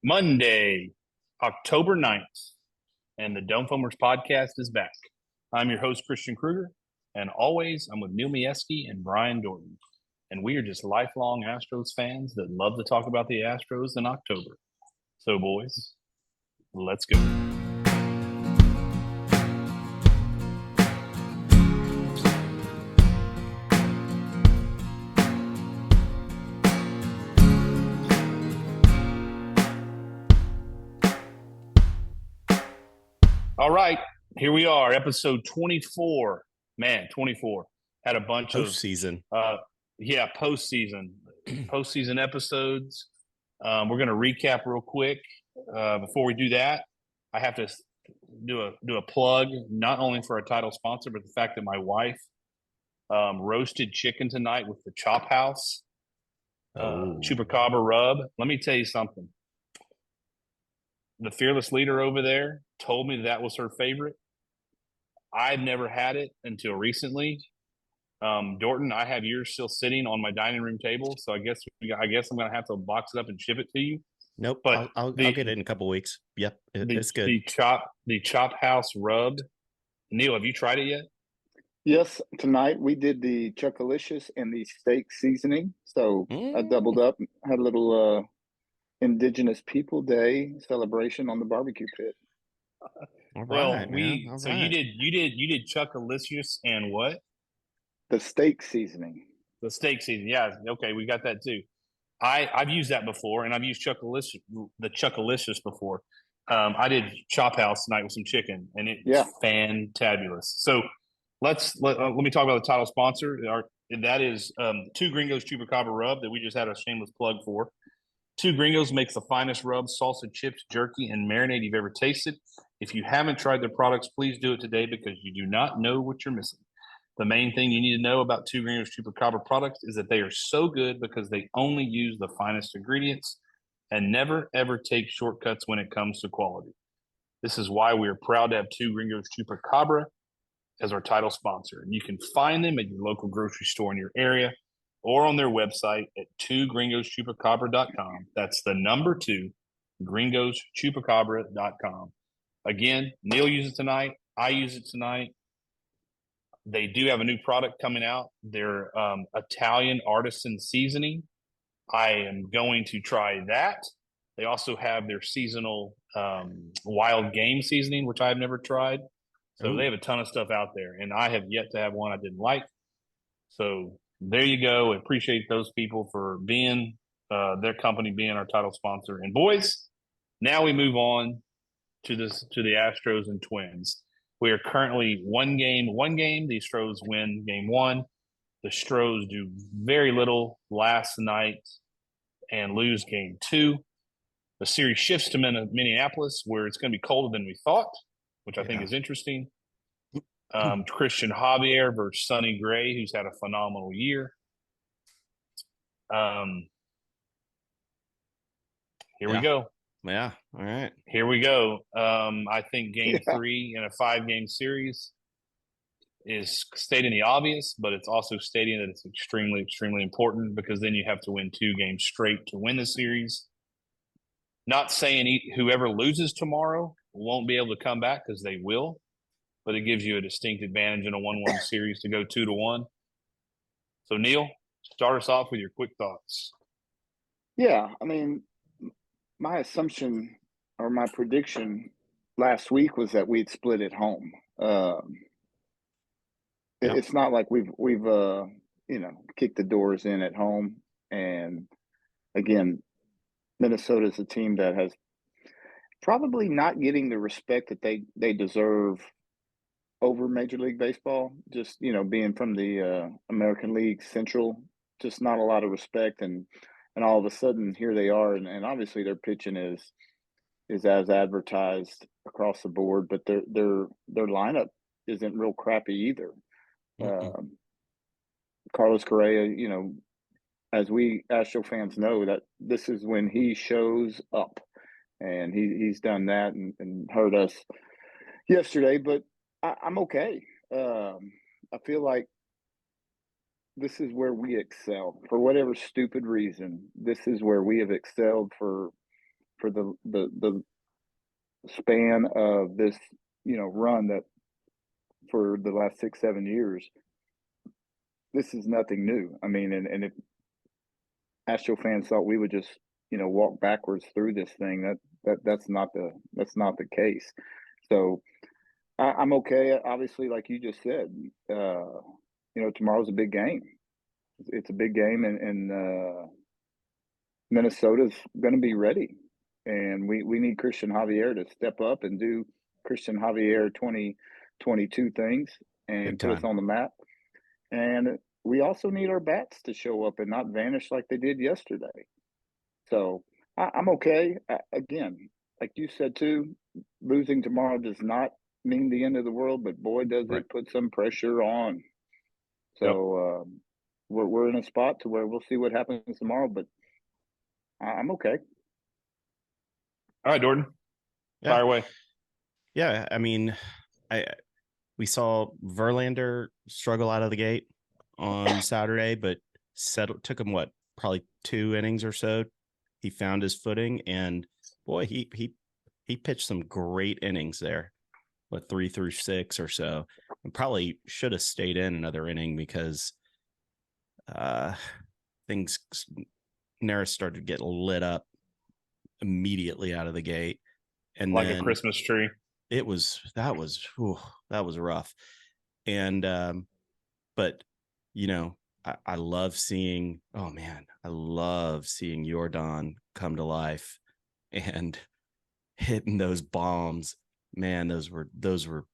Monday, October 9th, and the Dome Foamers podcast is back. I'm your host, Christian Kruger, and always I'm with Neil Mieski and Brian Dorton. And we are just lifelong Astros fans that love to talk about the Astros in October. So, boys, let's go. All right, here we are, episode 24. Man, 24. Had a bunch Postseason. postseason episodes. We're going to recap real quick. Before we do that, I have to do a plug, not only for our title sponsor, but the fact that my wife roasted chicken tonight with the Chop House Chupacabra rub. Let me tell you something. The fearless leader over there told me that was her favorite. I've never had it until recently. Dorton, I have yours still sitting on my dining room table, so I guess I'm gonna have to box it up and ship it to you. Nope, But I'll get it in a couple weeks. Yep, it's good. The chop house rub. Neil, have you tried it yet? Yes, tonight we did the Chuckalicious and the steak seasoning. So I doubled up, had a little Indigenous People Day celebration on the barbecue pit. All Well, right, man. All so right. you did Chuckalicious and what? The steak seasoning. The steak season. Yeah, okay, we got that too. I've used that before, and I've used the Chuckalicious before. I did Chop House tonight with some chicken, and it's fantabulous. So let me talk about the title sponsor. That is Two Gringos Chupacabra Rub that we just had a shameless plug for. Two Gringos makes the finest rub, salsa, chips, jerky, and marinade you've ever tasted. If you haven't tried their products, please do it today because you do not know what you're missing. The main thing you need to know about Two Gringos Chupacabra products is that they are so good because they only use the finest ingredients and never, ever take shortcuts when it comes to quality. This is why we are proud to have Two Gringos Chupacabra as our title sponsor. And you can find them at your local grocery store in your area or on their website at twogringoschupacabra.com. That's the number 2, gringoschupacabra.com. Again, Neil used it tonight. I use it tonight. They do have a new product coming out. Their Italian artisan seasoning. I am going to try that. They also have their seasonal wild game seasoning, which I've never tried. So they have a ton of stuff out there, and I have yet to have one I didn't like. So there you go. I appreciate those people for being their company being our title sponsor. And boys, now we move on to the Astros and Twins. We are currently one game. The Astros win game 1. The Astros do very little last night and lose game 2. The series shifts to Minneapolis, where it's going to be colder than we thought, which I think is interesting. Christian Javier versus Sonny Gray, who's had a phenomenal year. Here we go. Yeah. All right. Here we go. I think game 3 in a 5-game series is stating the obvious, but it's also stating that it's extremely, extremely important because then you have to win 2 games straight to win the series. Not saying whoever loses tomorrow won't be able to come back because they will, but it gives you a distinct advantage in a 1-1 series to go 2-1. So, Neil, start us off with your quick thoughts. Yeah, I mean, my assumption or my prediction last week was that we'd split at home. It's not like we've kicked the doors in at home. And again, Minnesota is a team that has probably not getting the respect that they deserve over Major League Baseball. Just being from the American League Central, just not a lot of respect, and all of a sudden here they are, and obviously their pitching is as advertised across the board, but their lineup isn't real crappy either. Carlos Correa, as we Astro fans know, that this is when he shows up, and he's done that and hurt us yesterday. But I'm okay. I feel like this is where we excel for whatever stupid reason. This is where we have excelled for for the span of this, run that for the last 6-7 years, this is nothing new. I mean, and if Astro fans thought we would just, walk backwards through this thing, that's not the case. So I'm okay. Obviously, like you just said, tomorrow's a big game. It's a big game, and Minnesota's going to be ready, and we need Christian Javier to step up and do Christian Javier 2022 things and Big put us time. on the map. And we also need our bats to show up and not vanish like they did yesterday. So I'm okay. Again, like you said too, losing tomorrow does not mean the end of the world, but boy, does Right. it put some pressure on. Yep. So we're in a spot to where we'll see what happens tomorrow, but I'm okay. All right, Jordan. Yeah. Fire away. Yeah. I mean, we saw Verlander struggle out of the gate on Saturday, but took him probably 2 innings or so. He found his footing, and boy, he pitched some great innings there, 3 through 6 or so, and probably should have stayed in another inning because things Neris started to get lit up immediately out of the gate, and Like then a Christmas tree. that was rough. And but I love seeing Jordan come to life and hitting those bombs. Man, those were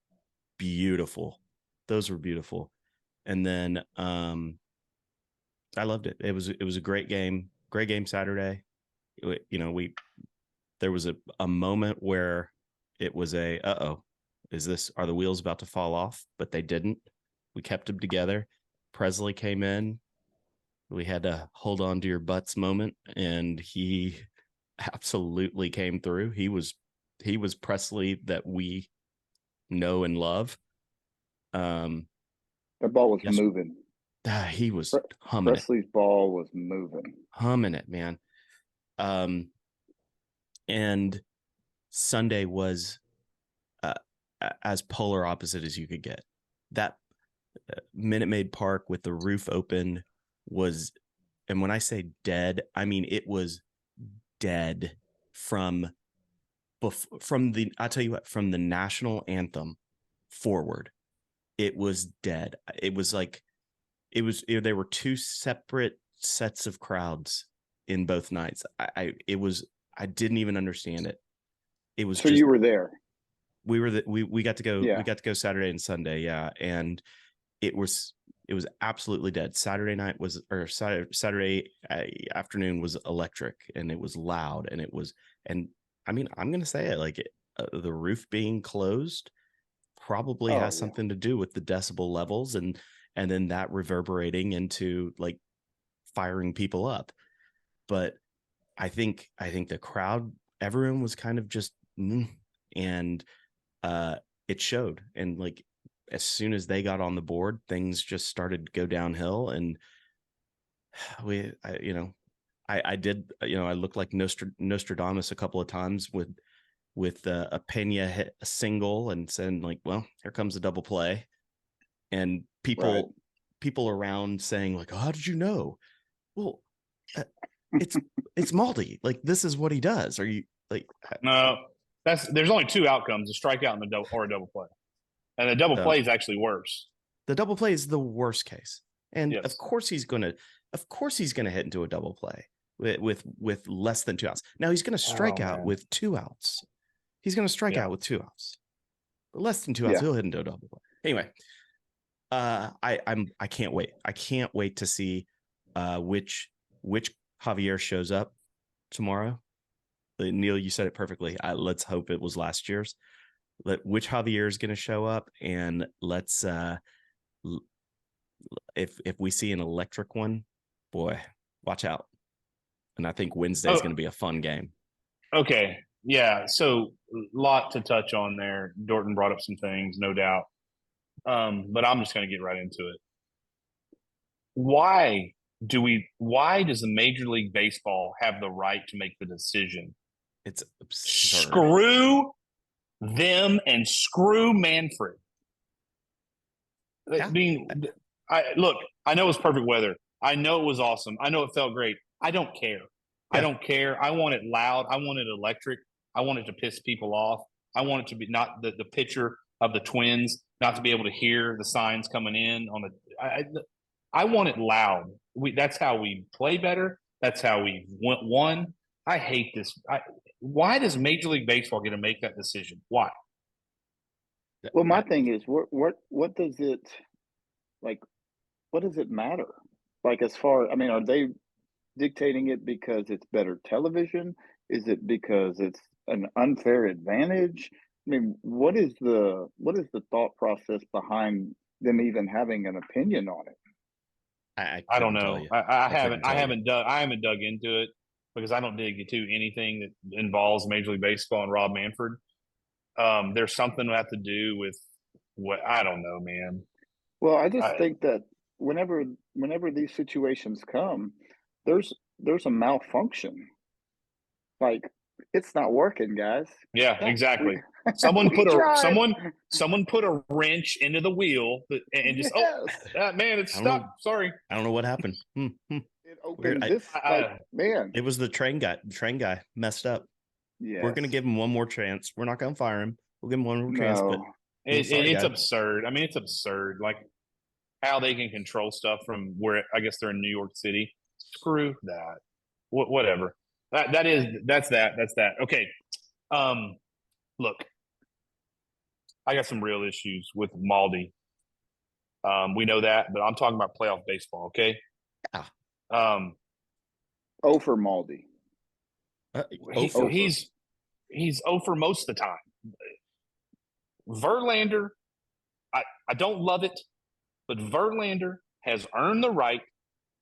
beautiful. Those were beautiful. And then I loved it. It was a great game. Great game Saturday. There was a moment where it was are the wheels about to fall off? But they didn't. We kept them together. Presley came in. We had to hold on to your butts moment, and he absolutely came through. He was Presley that we know and love. That ball was moving. He was humming Presley's ball was moving. Humming it, man. And Sunday was as polar opposite as you could get. That Minute Maid Park with the roof open was, and when I say dead, I mean it was dead from the national anthem forward. It was dead. It was like there were 2 separate sets of crowds in both nights. I didn't even understand it. It was so you were there. We got to go. Yeah. We got to go Saturday and Sunday. Yeah. And it was absolutely dead. Saturday afternoon was electric, and it was loud, and I mean, I'm going to say it, like the roof being closed probably has something to do with the decibel levels, and then that reverberating into like firing people up. But I think the crowd, everyone was kind of just, and it showed. And like, as soon as they got on the board, things just started to go downhill. And I did, I looked like Nostradamus a couple of times with a Pena hit a single and saying like, well, here comes a double play. And people around saying like, oh, how did you know? Well, it's Maldi. Like, this is what he does. Are you like, no, there's only 2 outcomes: a strikeout and a double play. And the double play is actually worse. The double play is the worst case. And yes. of course he's going to hit into a double play with less than 2 outs. Now he's going to strike out with 2 outs. He's going to strike out with 2 outs. But less than 2 outs, he'll hit into a double play. Anyway, I can't wait. I can't wait to see which Javier shows up tomorrow. Neil, you said it perfectly. Let's hope it was last year's. Which Javier is going to show up, and let's if we see an electric one, boy, watch out. And I think Wednesday is going to be a fun game. Okay. Yeah. So a lot to touch on there. Dorton brought up some things, no doubt. But I'm just going to get right into it. Why does the Major League Baseball have the right to make the decision It's absurd. Screw them and screw Manfred. Yeah. I mean, look, I know it's perfect weather. I know it was awesome. I know it felt great. I don't care. I Yeah. don't care. I want it loud. I want it electric. I want it to piss people off. I want it to be not the picture of the Twins, not to be able to hear the signs coming in on the. I want it loud. That's how we play better. That's how we won. I hate this. Why does Major League Baseball get to make that decision? Why? Well, my thing is, what does it like? What does it matter? Like, as far, I mean, are they dictating it because it's better television? Is it because it's an unfair advantage? I mean, what is the thought process behind them even having an opinion on it? I don't couldn't tell know. you. I couldn't tell you. I haven't dug into it because I don't dig into anything that involves Major League Baseball and Rob Manfred. There's something that have to do with what I don't know, man. Well, I just I, think that whenever these situations come, there's a malfunction. Like, it's not working, guys. yeah, We exactly. Someone we put a tried. someone put a wrench into the wheel and just Yes, man, it's I don't know. stuck. Sorry. I don't know what happened. it Weird. opens this, like, man. It was the train guy. The train guy messed up. We're Yes. gonna give him one more chance. We're not gonna fire him. We'll give him one more chance. But No. sorry, It's guy. absurd. I mean, it's absurd. Like how they can control stuff from where I guess they're in New York City. Screw that. Whatever. That's that. Okay. Um, look, I got some real issues with Maldi. We know that, but I'm talking about playoff baseball. Okay. Yeah. Oh, for Maldi. Over. He's over most of the time. Verlander, I don't love it, but Verlander has earned the right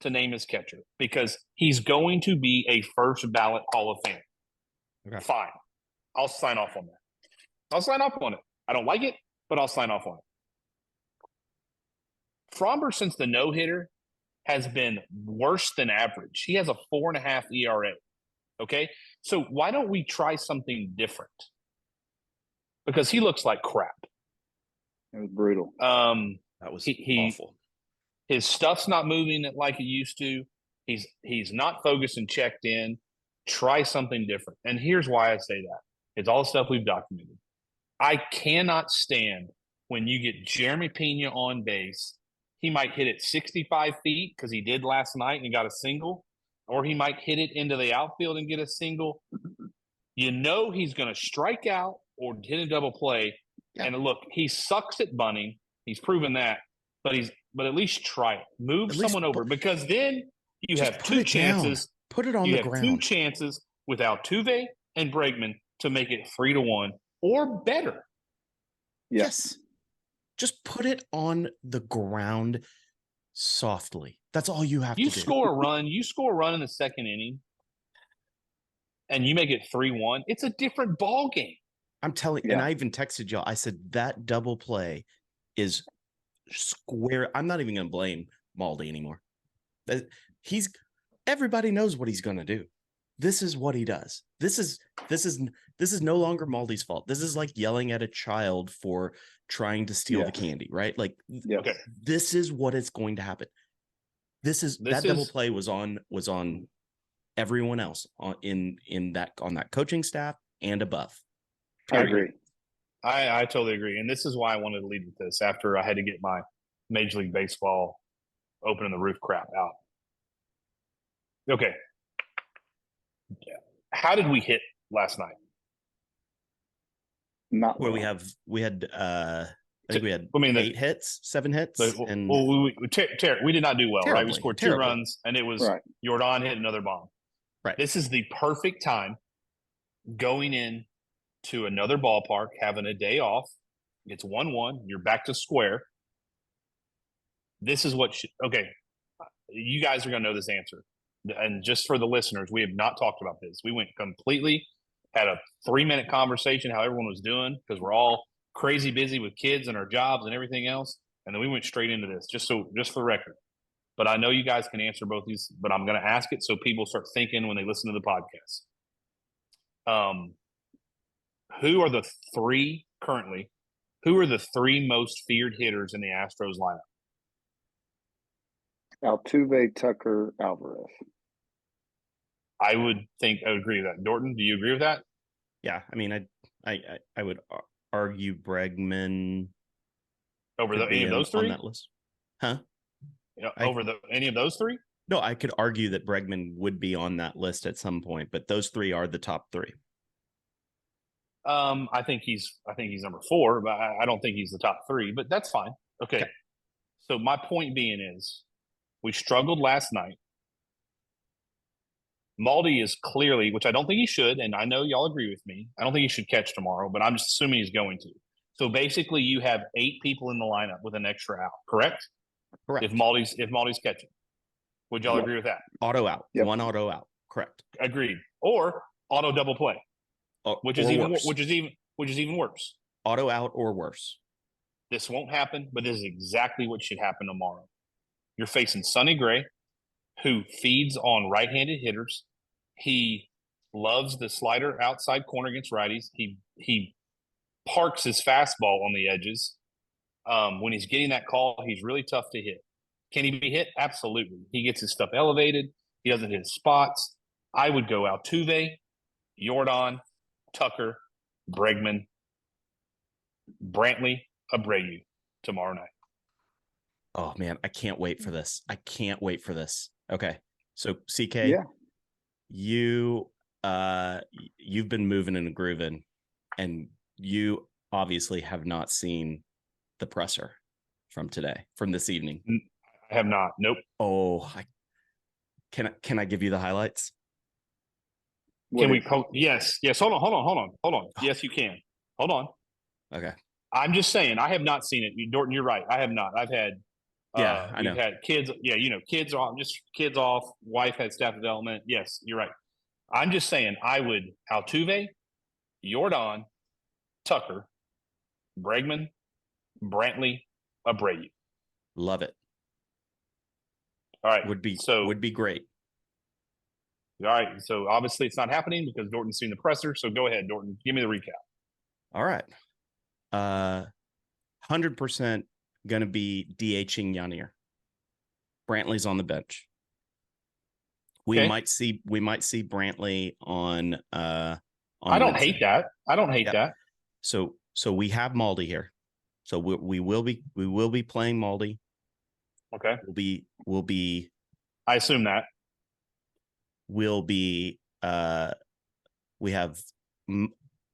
to name his catcher because he's going to be a first ballot Hall of Famer. Okay. Fine. I'll sign off on that. I'll sign off on it. I don't like it, but I'll sign off on it. Fromber, since the no hitter, has been worse than average. He has a 4.5 ERA. Okay. So why don't we try something different? Because he looks like crap. It was brutal. That was awful. His stuff's not moving like it used to. He's not focused and checked in. Try something different. And here's why I say that. It's all the stuff we've documented. I cannot stand when you get Jeremy Pena on base. He might hit it 65 feet because he did last night and got a single, or he might hit it into the outfield and get a single. You know he's going to strike out or hit a double play. Yeah. And look, he sucks at bunting. He's proven that. But at least try it. Move someone over because then you have two chances. Put it on the ground. You have two chances with Altuve and Bregman to make it 3-1 or better. Yes. Just put it on the ground softly. That's all you have to do. You score a run in the second inning, and you make it 3-1. It's a different ball game. I'm telling you, and I even texted y'all. I said that double play is square. I'm not even going to blame Maldi anymore. Everybody knows what he's going to do. This is what he does. This is no longer Maldi's fault. This is like yelling at a child for trying to steal the candy, right? Like, okay, this is what is going to happen. Double play was on everyone else on that coaching staff and above. I agree. I totally agree. And this is why I wanted to lead with this after I had to get my Major League Baseball opening the roof crap out. Okay. How did we hit last night? Not where well. we had 8 hits, 7 hits. We did not do well, right? We scored 2 runs, and it was Jordan hit another bomb. Right. This is the perfect time going in to another ballpark, having a day off. It's 1-1. You're back to square. This is what you guys are going to know this answer. And just for the listeners, we have not talked about this. We went completely, had a 3-minute conversation how everyone was doing because we're all crazy busy with kids and our jobs and everything else. And then we went straight into this, just for the record. But I know you guys can answer both these, but I'm going to ask it so people start thinking when they listen to the podcast. Um, who are the three currently? Who are the three most feared hitters in the Astros lineup? Altuve, Tucker, Alvarez. I would agree with that. Dorton, do you agree with that? Yeah, I mean, I would argue Bregman Over could any be of those on three? that list. Huh? Over any of those three? No, I could argue that Bregman would be on that list at some point, but those three are the top three. I think he's number 4, but I don't think he's the top 3. But that's fine. Okay. So my point being is, we struggled last night. Maldi is clearly, which I don't think he should, and I know y'all agree with me. I don't think he should catch tomorrow, but I'm just assuming he's going to. So basically, you have 8 people in the lineup with an extra out, correct? Correct. If Maldi's catching, would y'all agree with that? Auto out, Yep. one auto out, correct? Agreed. Or auto double play, which is even worse. Auto out or worse. This won't happen, but this is exactly what should happen tomorrow. You're facing Sonny Gray, who feeds on right-handed hitters. He loves the slider outside corner against righties. He parks his fastball on the edges. When he's getting that call, he's really tough to hit. Can he be hit? Absolutely. He gets his stuff elevated. He doesn't hit his spots. I would go Altuve, Jordan, Tucker, Bregman, Brantley, Abreu tomorrow night. Oh man, I can't wait for this. Okay. So CK, you've been moving and grooving, and you obviously have not seen the presser from this evening. I have not. Nope. Oh, can I give you the highlights? Yes. Hold on. Yes, you can. Hold on. Okay. I'm just saying, I have not seen it. Dorton, you're right. I have not. I've had I know. We've had kids. Yeah, kids off. Just kids off. Wife had staff development. Yes, you're right. I'm just saying, I would Altuve, Jordan, Tucker, Bregman, Brantley, Abreu. Love it. All right, would be great. All right, so obviously it's not happening because Dorton's seen the presser. So go ahead, Dorton. Give me the recap. All right. 100% going to be DHing Yanier. Brantley's on the bench. We might see Brantley on I don't Wednesday. hate that. I don't hate that. So we have Maldi here. So we will be playing Maldi. Okay. We'll be I assume that. We'll be we have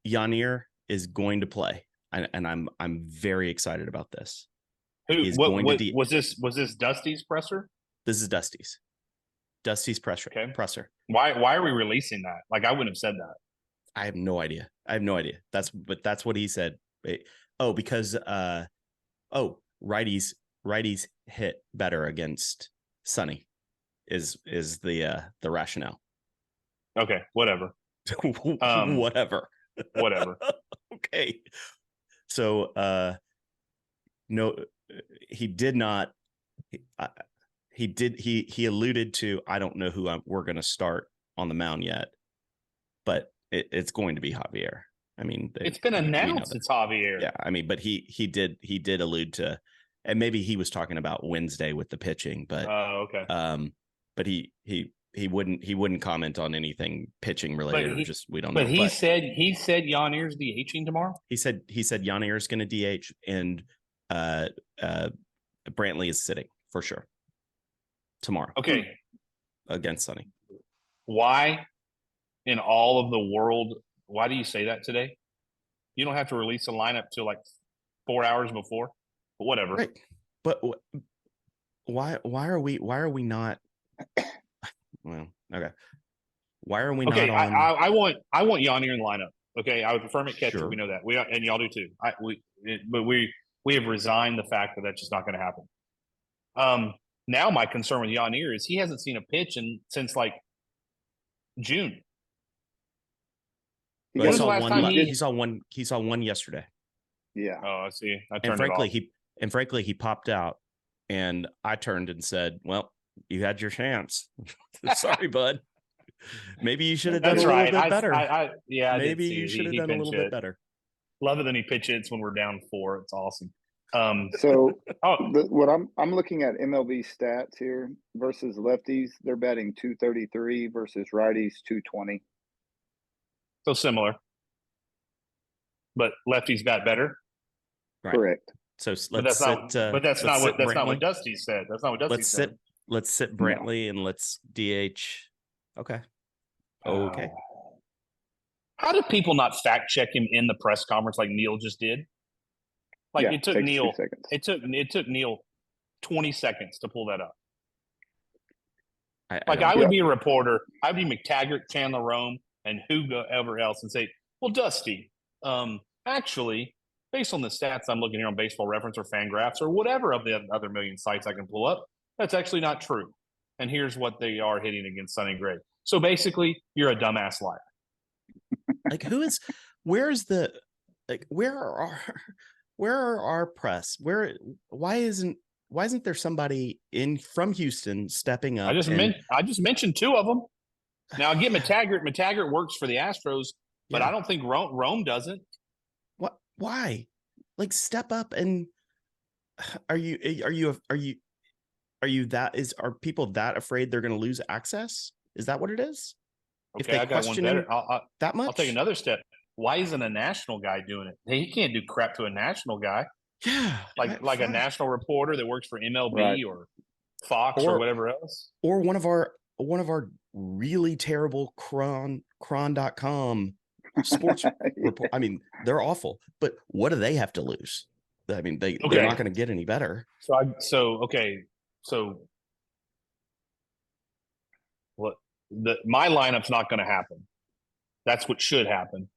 Yanier is going to play. And I'm very excited about this. Was this Dusty's presser? This is Dusty's presser. Okay. Presser. Why are we releasing that? Like, I wouldn't have said that. I have no idea. That's what he said. Because righties hit better against Sonny is the rationale. Okay, whatever. Whatever. Okay. So no, he did not. He alluded to, I don't know who we're going to start on the mound yet, but it's going to be Javier. I mean, it's been announced it's Javier. Yeah, I mean, but he did allude to, and maybe he was talking about Wednesday with the pitching, but okay. But he wouldn't comment on anything pitching related. We don't know. But he said Yanier's DHing tomorrow. He said Yanier is going to DH, and Brantley is sitting for sure tomorrow. Okay, against Sonny. Why in all of the world? Why do you say that today? You don't have to release a lineup till like 4 hours before, but whatever. Right. But why are we not? Well, okay. Why are we not on? I want Yanier in the lineup. Okay, I would prefer him at catcher. Sure. We know that. And y'all do too. But we have resigned the fact that that's just not going to happen. Now my concern with Yanier is he hasn't seen a pitch since like June. He saw one yesterday. Yeah. Oh, I see. And frankly, he popped out, and I turned and said, "Well, you had your chance. Sorry, bud." Maybe you should have done That's a little right. bit better. Yeah, I did Maybe see you it. should have He done a pinch little bit hit. better. Love it when he pitch hits when we're down 4. It's awesome. So Oh, what I'm looking at MLB stats here versus lefties. They're batting 233 versus righties 220. so similar, but lefties bat better. Right. Correct. So But let's that's sit. not. But that's let's not what sit that's not what Brantley. Dusty said. That's not what Dusty Let's said. sit. Let's sit No. Brantley and let's DH. Okay. Okay. How did people not fact check him in the press conference like Neil just did? Like Yeah, it took takes 2 Neil. seconds. It took Neil 20 seconds to pull that up. I Like don't- I would be a reporter. I'd be McTaggart, Chandler Rome, and whoever else, and say, "Well, Dusty, actually, based on the stats I'm looking here on Baseball Reference or Fangraphs or whatever of the other million sites I can pull up, that's actually not true. And here's what they are hitting against Sonny Gray. So basically, you're a dumbass liar." like where's the like where are our press? Why isn't there somebody in from Houston stepping up? I just mentioned 2 of them. Now I get McTaggart. McTaggart works for the Astros, but Yeah. I don't think Rome doesn't. What? Why? Like step up and are people that afraid they're going to lose access? Is that what it is? Okay, If they I got one question better. him that much, I'll take another step. Why isn't a national guy doing it? He can't do crap to a national guy. Yeah, Like a national reporter that works for MLB Right. or Fox or whatever else. or one of our really terrible cron.com sports report. I mean, they're awful, but what do they have to lose? I mean, they're not going to get any better. So what my lineup's not going to happen. That's what should happen.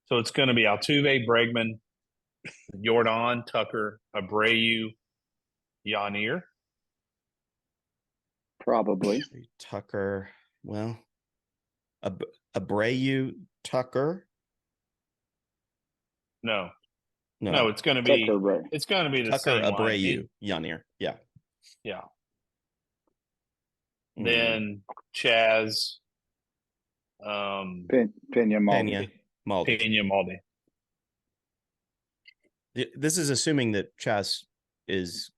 So it's going to be Altuve, Bregman, Jordan, Tucker, Abreu, Yanier. Probably. Tucker, well, Abreu, Tucker. No, it's going to be Tucker, it's going to be the Tucker, same Abreu, Yanier. Yeah. Then Chaz, Pena, Maldi. Maldi. This is assuming that Chaz is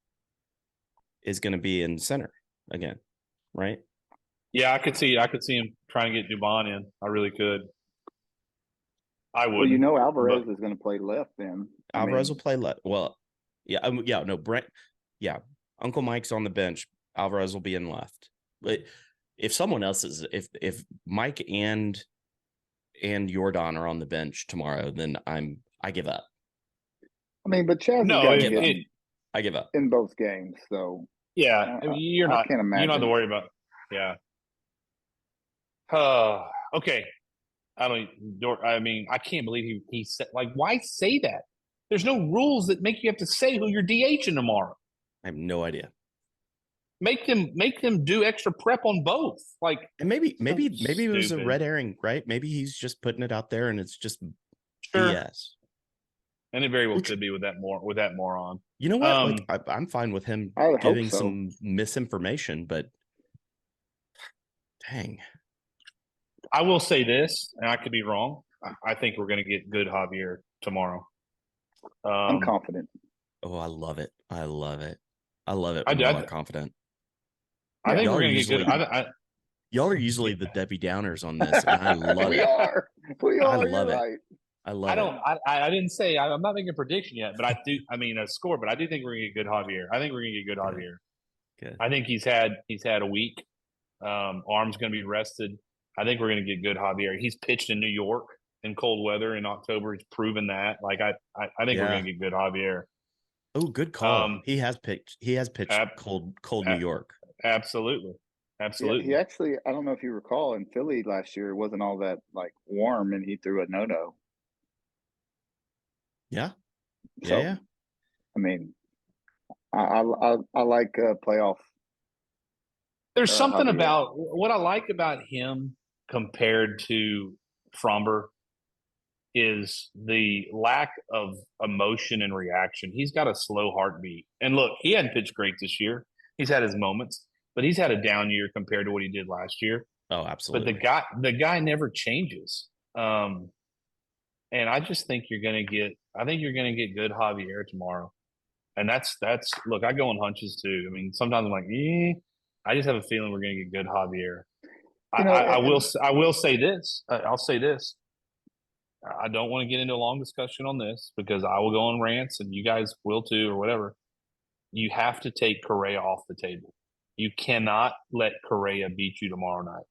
going to be in center again, right? Yeah, I could see him trying to get Dubon in. I really could. I would. Well, Alvarez is going to play left then. Alvarez will play left. Well, yeah, no, Brent. Yeah, Uncle Mike's on the bench. Alvarez will be in left. But if someone else is, if Mike and Jordan are on the bench tomorrow, then I give up. But Chaz I give up in both games. So yeah, you're not. Can't imagine. You don't have to worry about. Yeah. Okay. I can't believe he said, like, why say that? There's no rules that make you have to say who you're DHing tomorrow. I have no idea. Make them do extra prep on both. Like, and maybe it was a stupid. red herring, right? Maybe he's just putting it out there and it's just sure. BS. And it very well could be with that moron. You know what? I'm fine with him giving some misinformation, but dang. I will say this, and I could be wrong. I think we're going to get good Javier tomorrow. I'm confident. Oh, I love it. I love it when y'all are confident. I think we're going to get good. Y'all are usually the Debbie Downers on this, and I love it. We are. I love it. Right. I love it. I didn't say I'm not making a prediction yet, but I do. A score, but I do think we're going to get good Javier. I think we're going to get good Javier. Good. I think he's had a week. Arm's going to be rested. I think we're going to get good Javier. He's pitched in New York in cold weather in October. He's proven that. Like I think we're going to get good Javier. Oh, good call. He has pitched cold New York. Absolutely. Yeah, he actually, I don't know if you recall, in Philly last year, it wasn't all that warm, and he threw a no-no. Yeah. So, yeah. I like playoff. There's something about what I like about him compared to Fromber is the lack of emotion and reaction. He's got a slow heartbeat. And look, he hadn't pitched great this year. He's had his moments, but he's had a down year compared to what he did last year. Oh, but absolutely. the guy never changes. And I just think you're going to get. I think you're going to get good Javier tomorrow. And that's look. I go on hunches too. I mean, sometimes I'm like, I just have a feeling we're going to get good Javier. You know, I will say this. I'll say this. I don't want to get into a long discussion on this because I will go on rants and you guys will too or whatever. You have to take Correa off the table. You cannot let Correa beat you tomorrow night.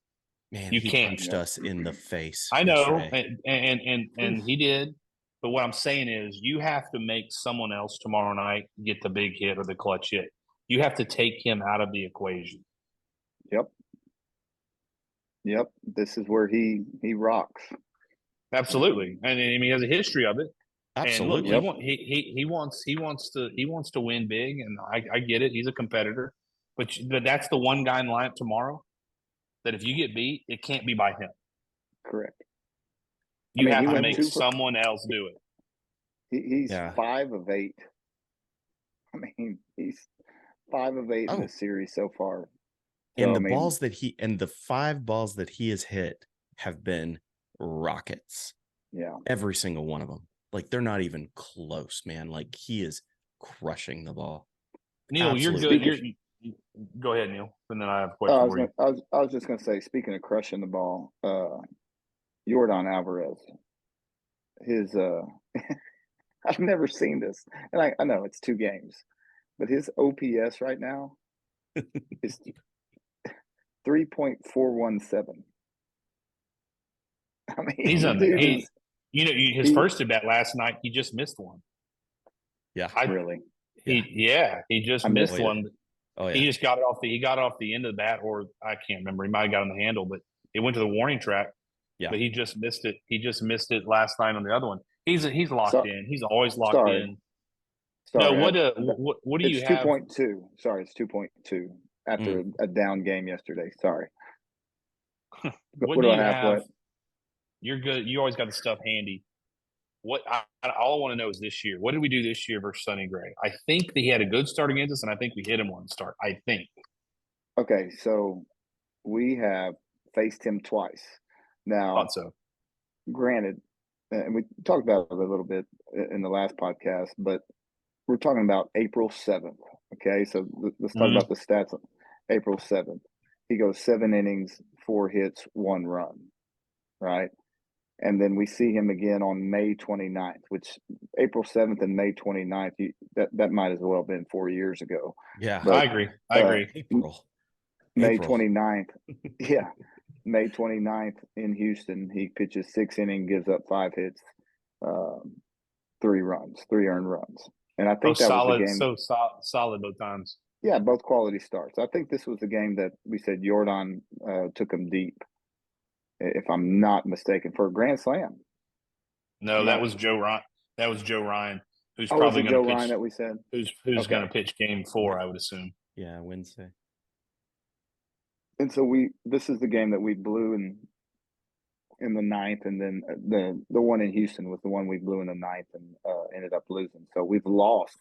Man, You he can't. punched us in the face I know, yesterday. and he did. But what I'm saying is, you have to make someone else tomorrow night get the big hit or the clutch hit. You have to take him out of the equation. Yep. This is where he rocks. Absolutely, and I mean, he has a history of it. Absolutely. And look, he wants to win big, and I get it. He's a competitor, but that's the one guy in the lineup tomorrow that if you get beat, it can't be by him. Correct. You have to make someone else do it. He's 5 of 8. I mean, he's 5 of 8 in this series so far. And the 5 balls that he has hit have been rockets. Yeah. Every single one of them. Like, they're not even close, man. Like, he is crushing the ball. Neil, Absolutely. you're good. Go ahead, Neil. And then I have a question for you. I was just going to say, speaking of crushing the ball, Yordan Alvarez, I've never seen this. And I know it's 2 games, but his OPS right now is 3.417. I mean, his first at bat last night, he just missed one. Yeah. Really? He just missed one. Oh, yeah. He just got it off the end of the bat, or I can't remember. He might have got on the handle, but it went to the warning track. Yeah. But he just missed it. He just missed it last night on the other one. He's locked in. He's always locked in. Sorry. No, what do you have? It's 2.2. Sorry, it's 2.2 after a down game yesterday. Sorry. What do I have? You're good. You always got the stuff handy. All I want to know is this year. What did we do this year versus Sonny Gray? I think that he had a good start against us, and I think we hit him one start. I think. Okay, so we have faced him twice. Now, thought so. Granted, and we talked about it a little bit in the last podcast, but we're talking about April 7th. Okay, so let's talk about the stats. April 7th, he goes 7 innings, 4 hits, 1 run, right? And then we see him again on May 29th, which April 7th and May 29th, that might as well have been 4 years ago. Yeah, but, I agree. May 29th. Yeah. May 29th in Houston, he pitches 6 innings, gives up 5 hits, 3 runs, 3 earned runs. And I think that was the game. So solid both times. Yeah, both quality starts. I think this was the game that we said Yordan took him deep, if I'm not mistaken, for a grand slam. No, that was Joe Ryan. That was Joe Ryan, who's probably going to pitch. Ryan that we said who's going to pitch Game 4, I would assume. Yeah, Wednesday. And so this is the game that we blew in the 9th, and then the one in Houston was the one we blew in the 9th and ended up losing. So we've lost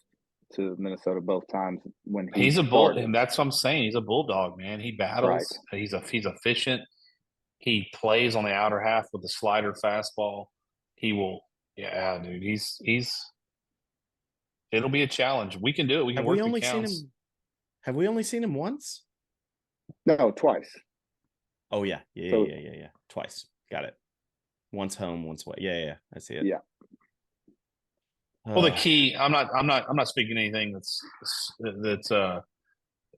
to Minnesota both times when he's a bull, and that's what I'm saying. He's a bulldog, man. He battles. Right. He's efficient. He plays on the outer half with the slider fastball. He will, yeah, dude. He's. It'll be a challenge. We can do it. We can work the counts. Have we only seen him once? No, twice. Oh yeah. Twice. Got it. Once home, once away. Yeah. I see it. Yeah. Well, the key. I'm not speaking anything that's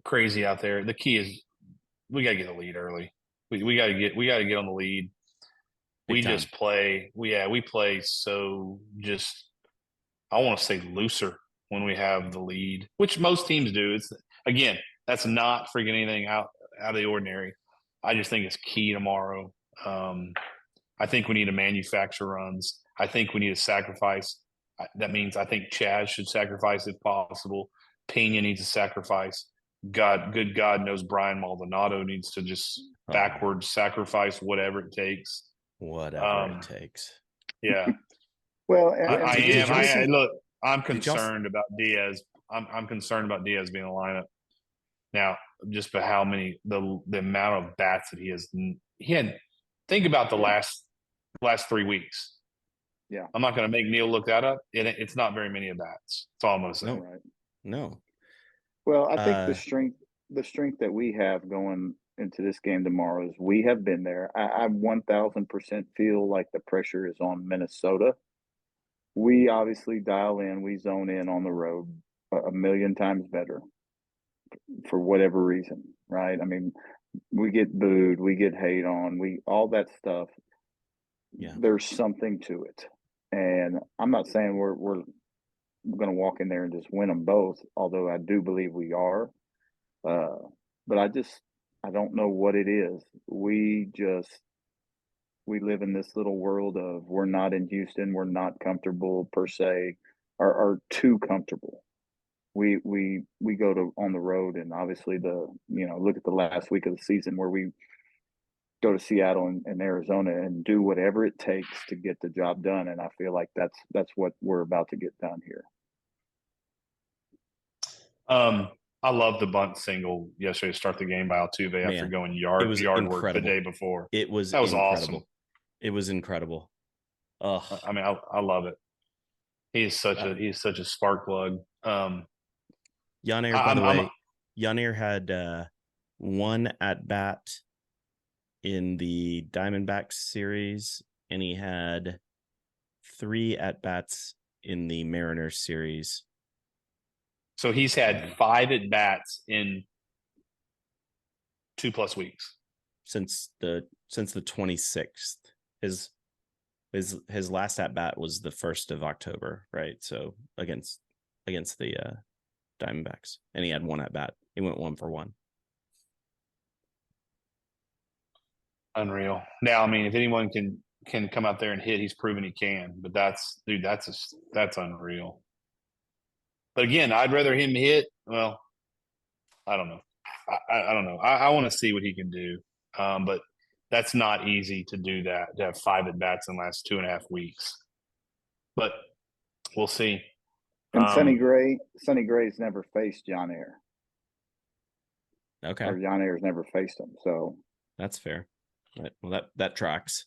crazy out there. The key is we got to get a lead early. We got to get on the lead. We just play. We play so just. I want to say looser when we have the lead, which most teams do. It's again, that's not freaking anything out of the ordinary. I just think it's key tomorrow. I think we need to manufacture runs. I think we need to sacrifice. That means I think Chaz should sacrifice if possible. Pena needs to sacrifice. Good God knows Brian Maldonado needs to just backwards sacrifice whatever it takes. Whatever it takes. Yeah. Well, look, I'm concerned about Diaz. I'm concerned about Diaz being in the lineup. Now, just by how many the amount of bats that he has think about the last 3 weeks. Yeah. I'm not going to make Neil look that up. It's not very many at bats. That's all I'm going to say. No. Right. No. Well, I think the strength that we have going into this game tomorrow is we have been there. I 1000% feel like the pressure is on Minnesota. We obviously dial in, we zone in on the road a million times better for whatever reason, right? I mean, we get booed, we get hate on, we all that stuff. Yeah. There's something to it, and I'm not saying we're going to walk in there and just win them both, although I do believe we are. But I don't know what it is. We live in this little world of we're not in Houston, we're not comfortable per se, are too comfortable. We go to on the road, and obviously look at the last week of the season where we go to Seattle and Arizona and do whatever it takes to get the job done, and I feel like that's what we're about to get done here. I love the bunt single yesterday to start the game by Altuve after going yard work the day before. It was incredible. Awesome. It was incredible. I mean, I love it. He's such a spark plug. Yanair, by the way, Yanair had one at bat in the Diamondbacks series, and he had 3 at bats in the Mariners series. So he's had 5 at bats in 2+ weeks since the 26th. His last at bat was the 1st of October, right? So against the Diamondbacks, and he had 1 at bat. He went 1 for 1. Unreal. Now, I mean, if anyone can come out there and hit, he's proven he can. But that's unreal. But again, I'd rather him hit. Well, I don't know. I don't know. I want to see what he can do. But that's not easy to do that, to have 5 at bats in the last 2.5 weeks. But we'll see. And Sonny Gray's never faced Yanair. Okay. Or Yanair's never faced him. So that's fair. Right. Well, that tracks.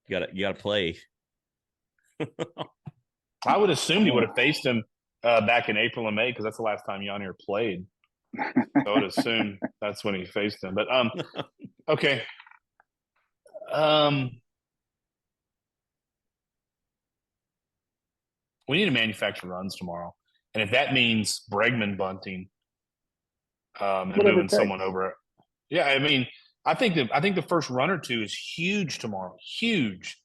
You gotta play. I would assume he would have faced him back in April and May, because that's the last time Yanair played. So I would assume that's when he faced him. But okay. We need to manufacture runs tomorrow, and if that means Bregman bunting and moving someone over, yeah, I mean, I think the first run or two is huge tomorrow, huge,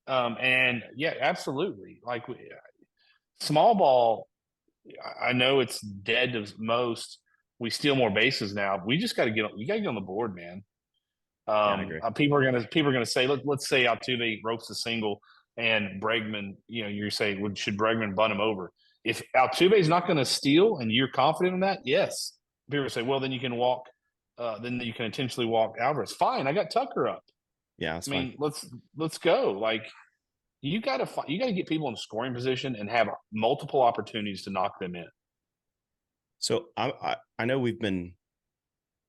and yeah, absolutely. Like small ball, I know it's dead to most. We steal more bases now. We just got to get on the board, man. I agree. People are gonna say, let's say Altuve ropes a single and Bregman, you say, well, should Bregman bunt him over? If Altuve is not going to steal and you're confident in that, yes. People say, well, then you can walk, then you can intentionally walk Alvarez. Fine, I got Tucker up. Yeah, that's fine. Mean, let's go. Like you got to get people in scoring position and have multiple opportunities to knock them in. So I know we've been,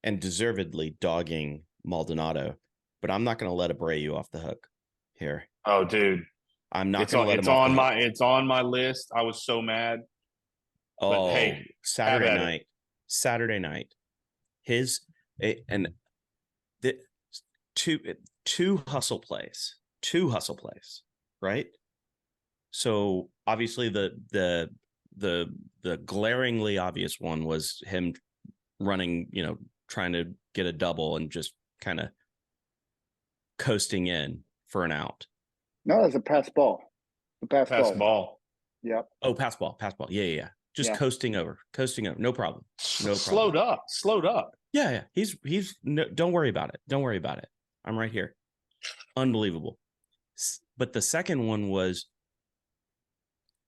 and deservedly, dogging Maldonado, but I'm not going to let Abreu off the hook here. Oh, dude. I'm not going to let him off the hook. It's on my list. I was so mad. Oh, hey, Saturday night. Two hustle plays, right? So obviously the glaringly obvious one was him running, trying to get a double and just kind of coasting in for an out. No, it's a pass ball. Pass ball. Yep. Oh, pass ball. Yeah. Just coasting over. No problem. Slowed up. Yeah. He's don't worry about it. I'm right here. Unbelievable. But the second one was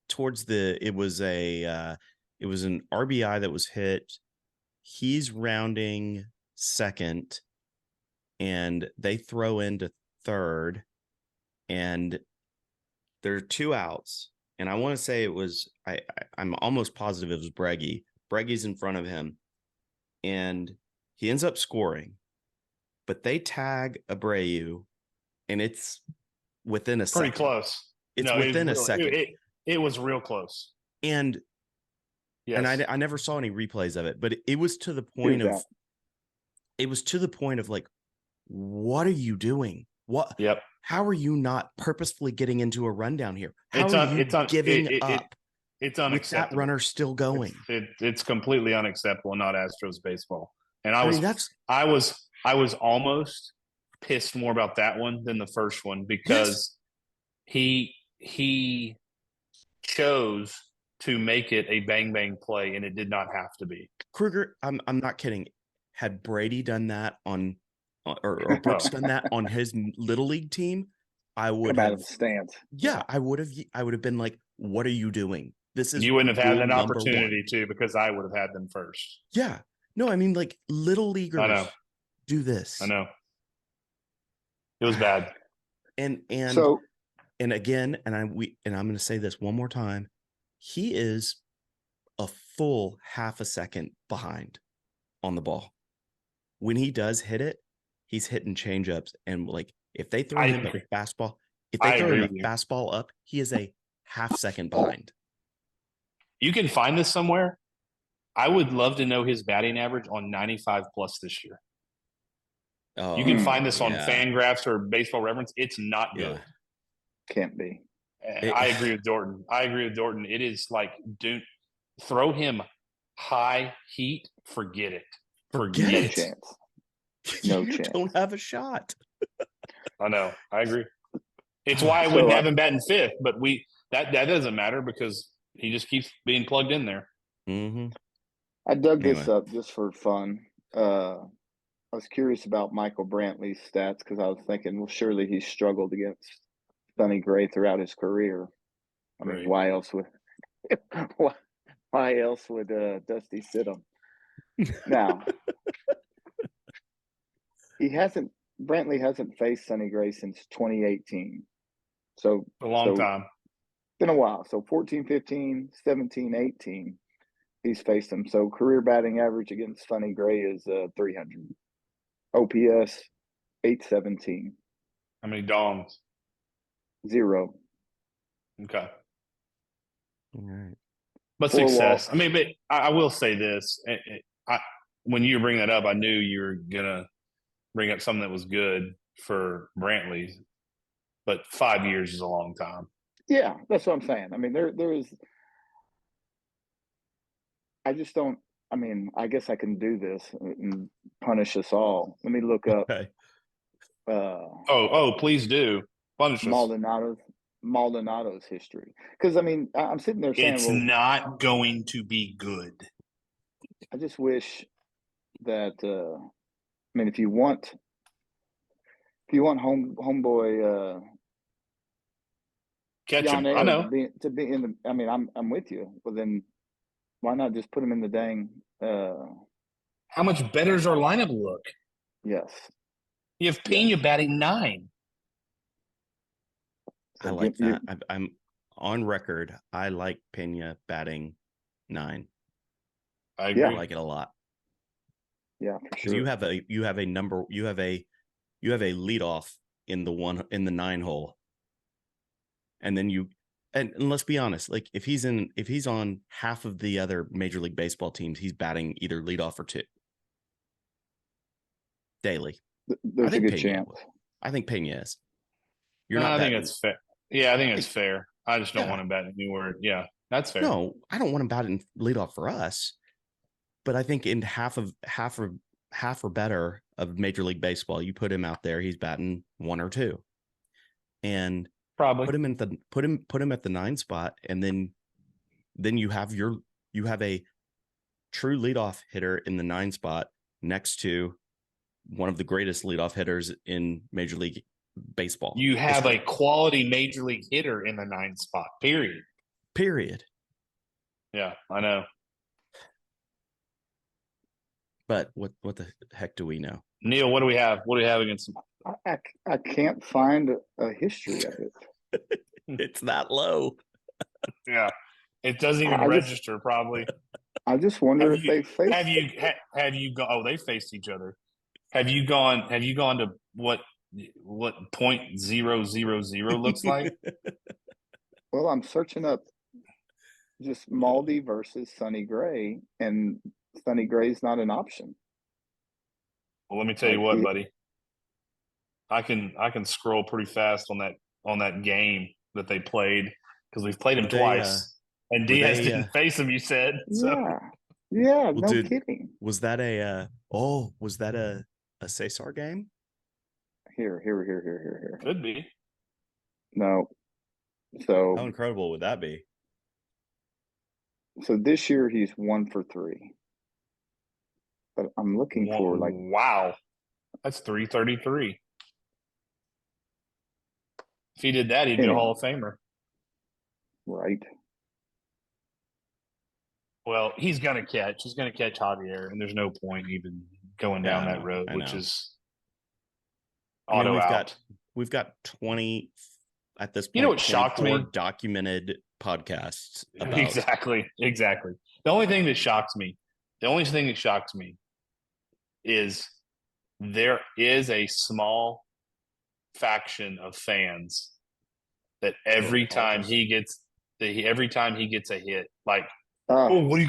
it was an RBI that was hit. He's rounding second, and they throw into third, and there are 2 outs. And I want to say it was, I'm almost positive it was Breggy. Breggy's in front of him, and he ends up scoring. but they tag Abreu, and it's within a Pretty second. close. It's No, within a second. It was real close. And yes. I never saw any replays of it, but it was to the point of like, what are you doing? What? Yep. How are you not purposefully getting into a rundown here? How It's are you giving up? It's with unacceptable. that runner still going. It's completely unacceptable, not Astros baseball. And I was almost pissed more about that one than the first one because he chose to make it a bang bang play, and it did not have to be. Kruger, I'm not kidding. Had Brady done that on, or Brooks done that on his little league team, I would have stance. Yeah, I would have been like, "What are you doing? This is you wouldn't have had an rule opportunity #1." to because I would have had them first. Yeah, no, I mean like little leaguers I know. do this. I know. It was bad. And again, I'm going to say this one more time. He is a full half a second behind on the ball. When he does hit it, he's hitting changeups, and like if they throw him a fastball, fastball up, he is a half second behind. You can find this somewhere. I would love to know his batting average on 95 plus this year. You can find this on Fangraphs or Baseball Reference. It's not good. Can't be. I agree with Dorton. It is like, dude, throw him high heat. Forget it. Forget no it. Chance. No you chance. Don't have a shot. I know. I agree. It's why I wouldn't have him batting fifth, but that doesn't matter because he just keeps being plugged in there. Mm-hmm. I dug this up just for fun. I was curious about Michael Brantley's stats because I was thinking, well, surely he's struggled against Sonny Gray throughout his career. I mean, why else would Dusty sit him? Now, Brantley hasn't faced Sonny Gray since 2018. So a long time. Been a while. So 14, 15, 17, 18, he's faced him. So career batting average against Sonny Gray is 300. OPS 817. How many dongs? 0. Okay. All right. But success. I mean, but I will say this. When you bring that up, I knew you were going to bring up something that was good for Brantley. But 5 years is a long time. Yeah, that's what I'm saying. I mean, there is – I just don't – I mean, I guess I can do this and punish us all. Let me look up please do. Punish us. Maldonado's history. Because, I mean, I'm sitting there saying, it's not going to be good. I just wish that I mean, if you want homeboy catch him. I know to be in the. I mean, I'm with you. Well, then why not just put him in the dang? How much better does our lineup look? Yes, you have Pena batting 9. I like that. I'm on record. I like Pena batting 9. I agree. I like it a lot. Yeah, for sure. You have a leadoff in the 9 hole, and then and let's be honest, like if he's on half of the other Major League Baseball teams, he's batting either leadoff or 2 daily. There's a good chance. I think Pena is. I think it's fair. Yeah, I think it's fair. I just don't want him batting anywhere. Yeah, that's fair. No, I don't want him batting leadoff for us. But I think in half or better of Major League Baseball, you put him out there, he's batting 1 or 2, and probably put him at the 9 spot, and then you have a true leadoff hitter in the 9 spot next to one of the greatest leadoff hitters in Major League Baseball. You have a quality Major League hitter in the 9 spot. Period. Yeah, I know. But what the heck do we know? Neil, what do we have? What do we have against him? I can't find a history of it. It's that low. Yeah. It doesn't even register, probably. I just wonder if they faced. Have you they faced each other. Have you gone to what 0.000 looks like? Well, I'm searching up just Maldi versus Sonny Gray, and Sonny Gray's not an option. Well, let me tell you Like what, he, buddy. I can scroll pretty fast on that game that they played because we've played Were him they twice, and were Diaz they didn't face him. You said so. yeah, yeah, well, no dude, kidding. was that a Cesar game? Here. Could be. No, How so incredible would that be? this year he's 1 for 3. But I'm looking for like Wow, that's 333. If he did that, he'd be a any Hall of Famer. right. Well, he's gonna catch. He's gonna catch Javier, and there's no point even going Yeah, down that road, I which know. is I mean, auto out. we've got 20 at this You know point, what shocked 24 me? documented podcasts about Exactly. The only thing that shocks me is there is a small faction of fans that who apologize. every time he gets a hit, like, Uh, oh, what are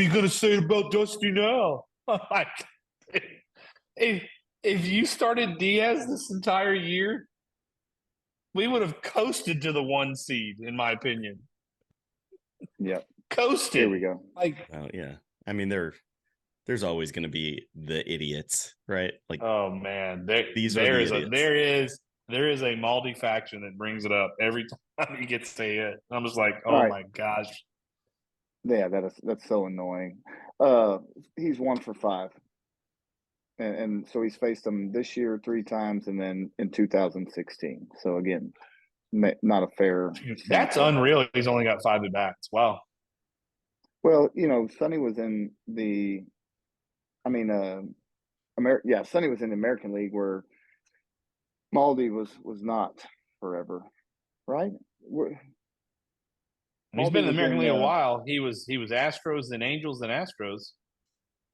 you gonna say about Dusty now? I'm like, if if you started Diaz this entire year, we would have coasted to the 1 seed, in my opinion. yeah. Coasted. Here we go. Like, Well, yeah. I mean, there's always going to be the idiots, right? Like oh man, these are the idiots. there is a Maldi faction that brings it up every time he gets a hit. I'm just like, All oh right. my gosh. Yeah, that's so annoying. He's 1 for 5. And so he's faced them this year 3 times and then in 2016. So again, not a fair That's sample. unreal. He's only got 5 at bats. Wow. Well, Sonny was in the, I mean, Sonny was in the American League where Maldi was not forever, right? He's been Maldi in the was American in League a while. He was Astros, then Angels, then Astros.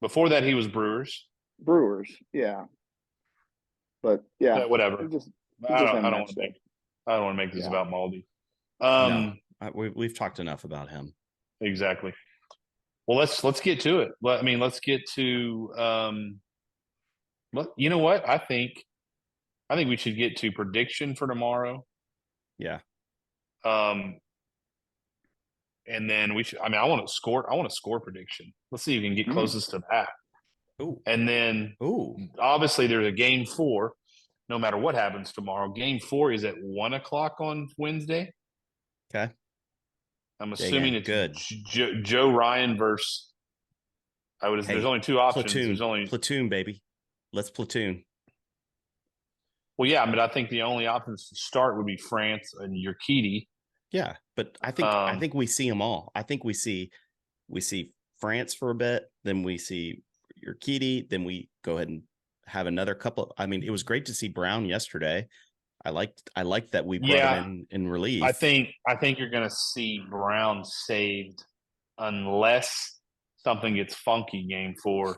Before that, he was Brewers. Brewers, yeah. But yeah, But whatever. it just I hadn't don't want matched to up. make this Yeah. about Maldi. No, we've talked enough about him. Exactly. Well, let's get to it. Let's get to you know what? I think we should get to prediction for tomorrow. Yeah. And then we should. I want a score prediction. Let's see if you can get closest to that. Ooh. And then, obviously, there's a game 4. No matter what happens tomorrow, game 4 is at 1:00 on Wednesday. Okay. I'm assuming it's good. Joe Ryan versus. There's only 2 options. Platoon. There's only platoon, baby. Let's platoon. Well, yeah, but I think the only options to start would be France and Urquidy. Yeah, but I think we see them all. I think we see France for a bit, then we see Urquidy, then we go ahead and have another couple. I mean, it was great to see Brown yesterday. I liked that we brought him in relief. I think you're going to see Brown saved unless something gets funky game 4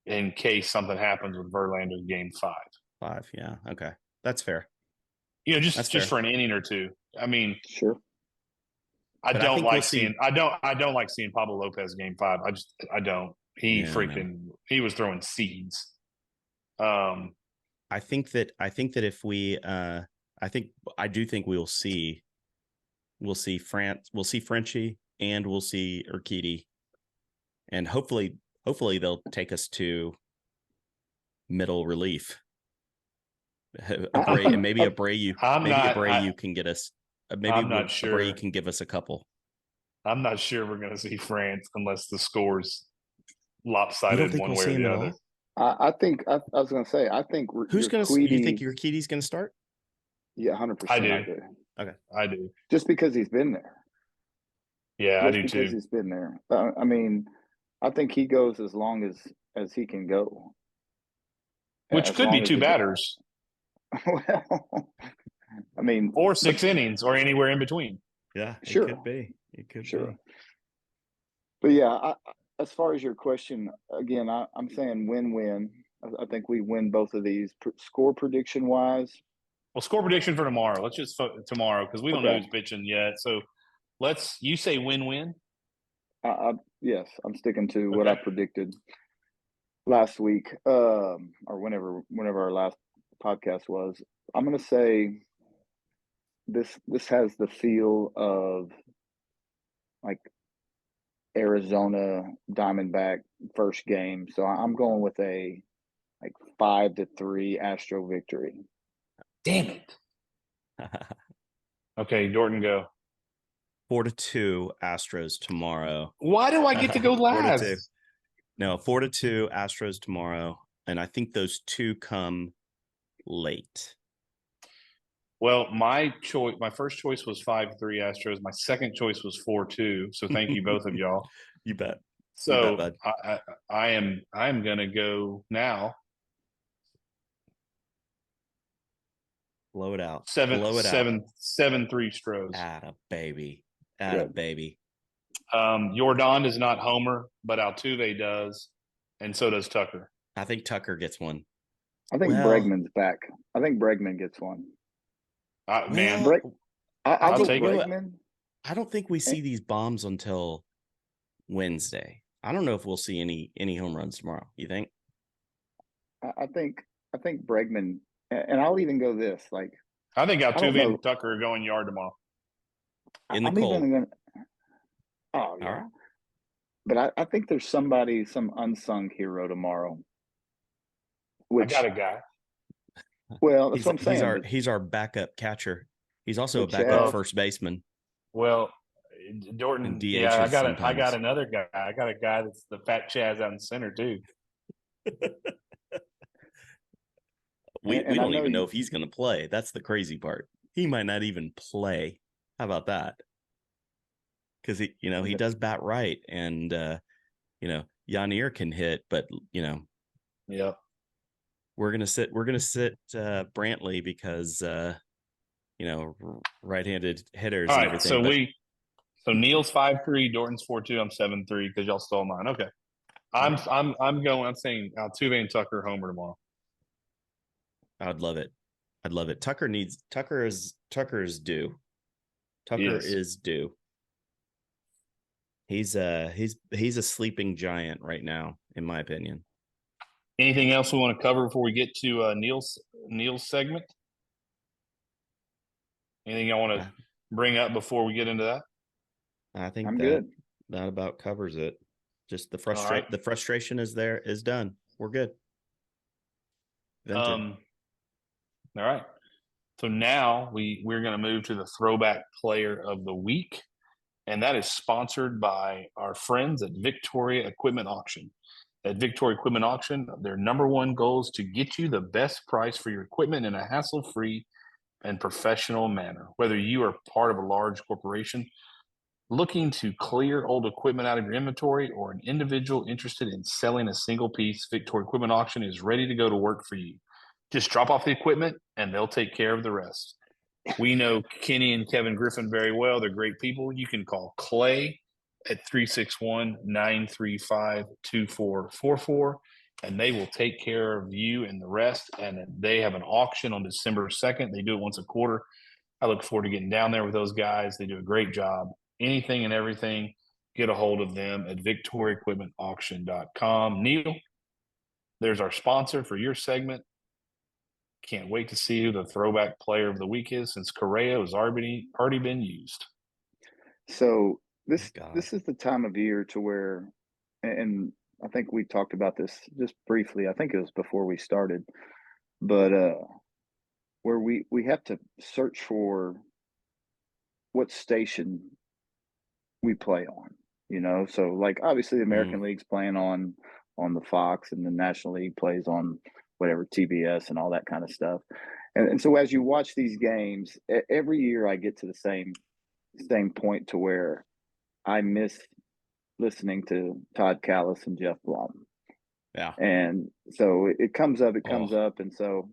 in case something happens with Verlander's game 5. 5, yeah. Okay. That's fair. Just for an inning or two. I mean, sure. I don't like seeing Pablo Lopez game 5. I don't. He was throwing seeds. I think that if we I do think we'll see France, we'll see Frenchie, and we'll see Urquidy, and hopefully they'll take us to middle relief. Maybe Abreu can get us. Maybe Abreu can give us a couple. I'm not sure we're going to see France unless the score's lopsided one way or the other. I think I was going to say. I think who's going to? You think Urquidy's going to start? Yeah, 100%. I do. Okay, I do. Just because he's been there. Yeah, I do too. Because he's been there. I mean, I think he goes as long as he can go. Which could be 2 batters. Well, I mean, or 6 innings, or anywhere in between. Yeah, sure. It could sure. be. But yeah, as far as your question, again, I'm saying win-win. I think we win both of these. Score prediction wise, Well, score prediction for tomorrow. Let's just tomorrow because we don't know okay. who's pitching yet. So you say win-win. Yes, I'm sticking to what I predicted last week, or whenever our last podcast was. I'm going to say this has the feel of like Arizona Diamondback first game. So I'm going with a like 5-3 Astro victory. Damn it. Okay, Dorton, go. 4-2 Astros tomorrow. Why do I get to go last? 4-2. No, 4-2 Astros tomorrow, and I think those two come late. Well, my first choice was 5-3 Astros. My second choice was 4-2. So thank you both of y'all. You bet. So you bet, bud. I am gonna go now. Blow it out. 7-3 Stros. Atta baby. Atta baby. Jordan does not homer, but Altuve does, and so does Tucker. I think Tucker gets one. I think Bregman's back. I think Bregman gets one. Man, I'll take Bregman. I don't think we see these bombs until Wednesday. I don't know if we'll see any home runs tomorrow. You think? I think Bregman, and I'll even go this. Like, I think Altuve and Tucker are going yard tomorrow. In the cold. Oh yeah. All right. But I think there's some unsung hero tomorrow. I got a guy. Well, that's what I'm saying. He's our backup catcher. He's also a backup first baseman. Well, Dorton, yeah, I got another guy. I got a guy that's the fat Chaz out in center too. we don't even know if he's going to play. That's the crazy part. He might not even play. How about that? Because he does bat right, and Yanier can hit, but yeah, we're gonna sit Brantley because right-handed hitters and everything. So Neil's 5-3, Dorton's 4-2. I'm 7-3 because y'all stole mine. Okay, I'm saying Altuve and Tucker homer tomorrow. I'd love it. Tucker is due. Tucker is due. He's a sleeping giant right now, in my opinion. Anything else we want to cover before we get to Neil's segment? Anything I want to bring up before we get into that? I think I'm good. That about covers it. Just the frustration is done. We're good. All right. So now we're going to move to the throwback player of the week, and that is sponsored by our friends at Victoria Equipment Auction. At Victoria Equipment Auction, their number one goal is to get you the best price for your equipment in a hassle-free and professional manner. Whether you are part of a large corporation looking to clear old equipment out of your inventory or an individual interested in selling a single piece, Victoria Equipment Auction is ready to go to work for you. Just drop off the equipment and they'll take care of the rest. We know Kenny and Kevin Griffin very well. They're great people. You can call Clay at 361-935-2444, and they will take care of you and the rest. And they have an auction on December 2nd. They do it once a quarter. I look forward to getting down there with those guys. They do a great job. Anything and everything, get a hold of them at victoriaequipmentauction.com. Neil, there's our sponsor for your segment. Can't wait to see who the throwback player of the week is, since Correa has already been used. So this is the time of year to where, and I think we talked about this just briefly. I think it was before we started, but where we have to search for what station we play on. So like obviously the American League's playing on the Fox, and the National League plays on whatever TBS and all that kind of stuff. And so as you watch these games, every year I get to the same point to where I miss listening to Todd Callis and Jeff Blum. Yeah. And so it comes up. And so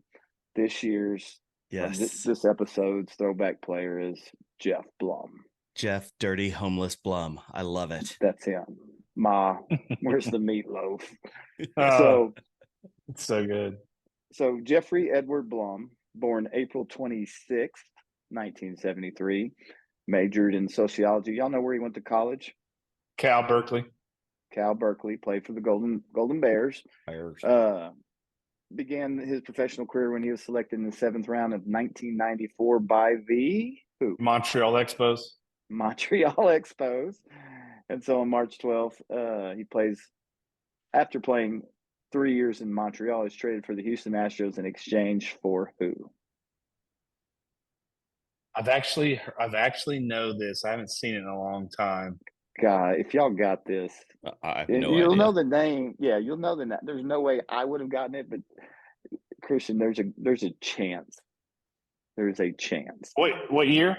this year's this episode's throwback player is Jeff Blum. Jeff Dirty Homeless Blum. I love it. That's him. Ma, where's the meatloaf? So It's so good. So Jeffrey Edward Blum, born April 26th, 1973, majored in sociology. Y'all know where he went to college? Cal Berkeley. Cal Berkeley, played for the Golden Bears. Bears. Began his professional career when he was selected in the 7th round of 1994 by the who? Montreal Expos. Montreal Expos. And so on March 12th, after playing 3 years in Montreal, he's traded for the Houston Astros in exchange for who? I've actually know this. I haven't seen it in a long time. God, if y'all got this, I have and no you'll idea. know the name. Yeah, you'll know the name. There's no way I would have gotten it, but Christian, there's a chance. There is a chance. What year?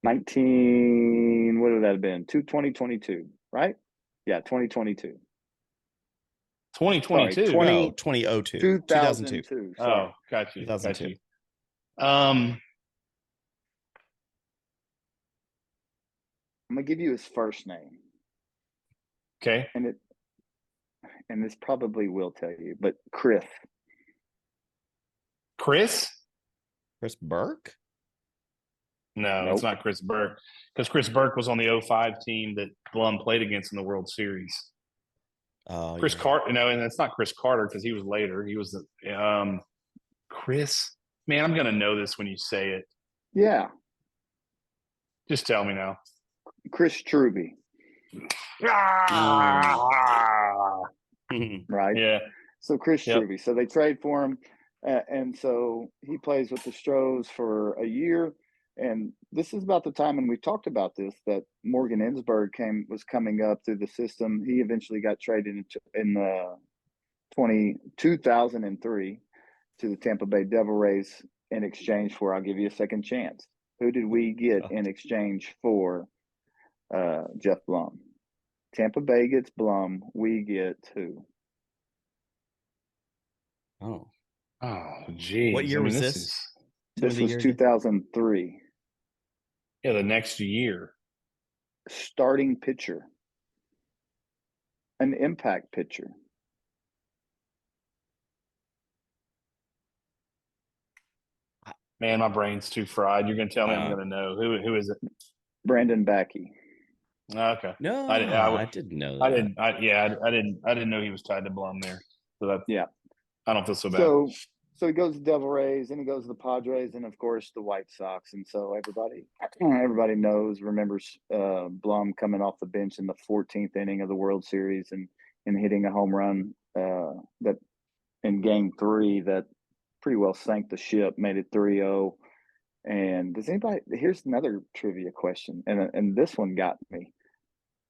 19. What would that have been? 2022, right? Yeah, 2022. 2022. Sorry, No, 2002. 2002. Sorry. Oh, got you. 2002. Got you. I'm gonna give you his first name, okay. and this probably will tell you, but Chris. Chris? Chris Burke? No, Nope. it's not Chris Burke, because Chris Burke was on the 05 team that Blum played against in the World Series. Oh, Chris yeah. Carter, and it's not Chris Carter because he was later. He was Chris. Man, I'm gonna know this when you say it. Yeah, Just tell me now. Chris Truby. Right? Yeah. So Chris Yep. Struby. So they trade for him, and so he plays with the Stros for a year. And this is about the time, and we talked about this, that Morgan Ensberg was coming up through the system. He eventually got traded in 2003 to the Tampa Bay Devil Rays in exchange for, I'll give you a second chance. Who did we get in exchange for Jeff Blum? Tampa Bay gets Blum. We get who? Oh. Oh, geez. What year was this? this? This was 2003. Yeah, the next year. Starting pitcher. An impact pitcher. Man, my brain's too fried. You're going to tell me I'm going to know. Who is it? Brandon Backey. Okay. No, I didn't know that. I didn't know he was tied to Blum there. So that, yeah. I don't feel so bad. So he goes to Devil Rays, and he goes to the Padres, and of course the White Sox. And so everybody remembers Blum coming off the bench in the 14th inning of the World Series and hitting a home run that in Game 3 that pretty well sank the ship, made it 3-0. And here's another trivia question, and this one got me.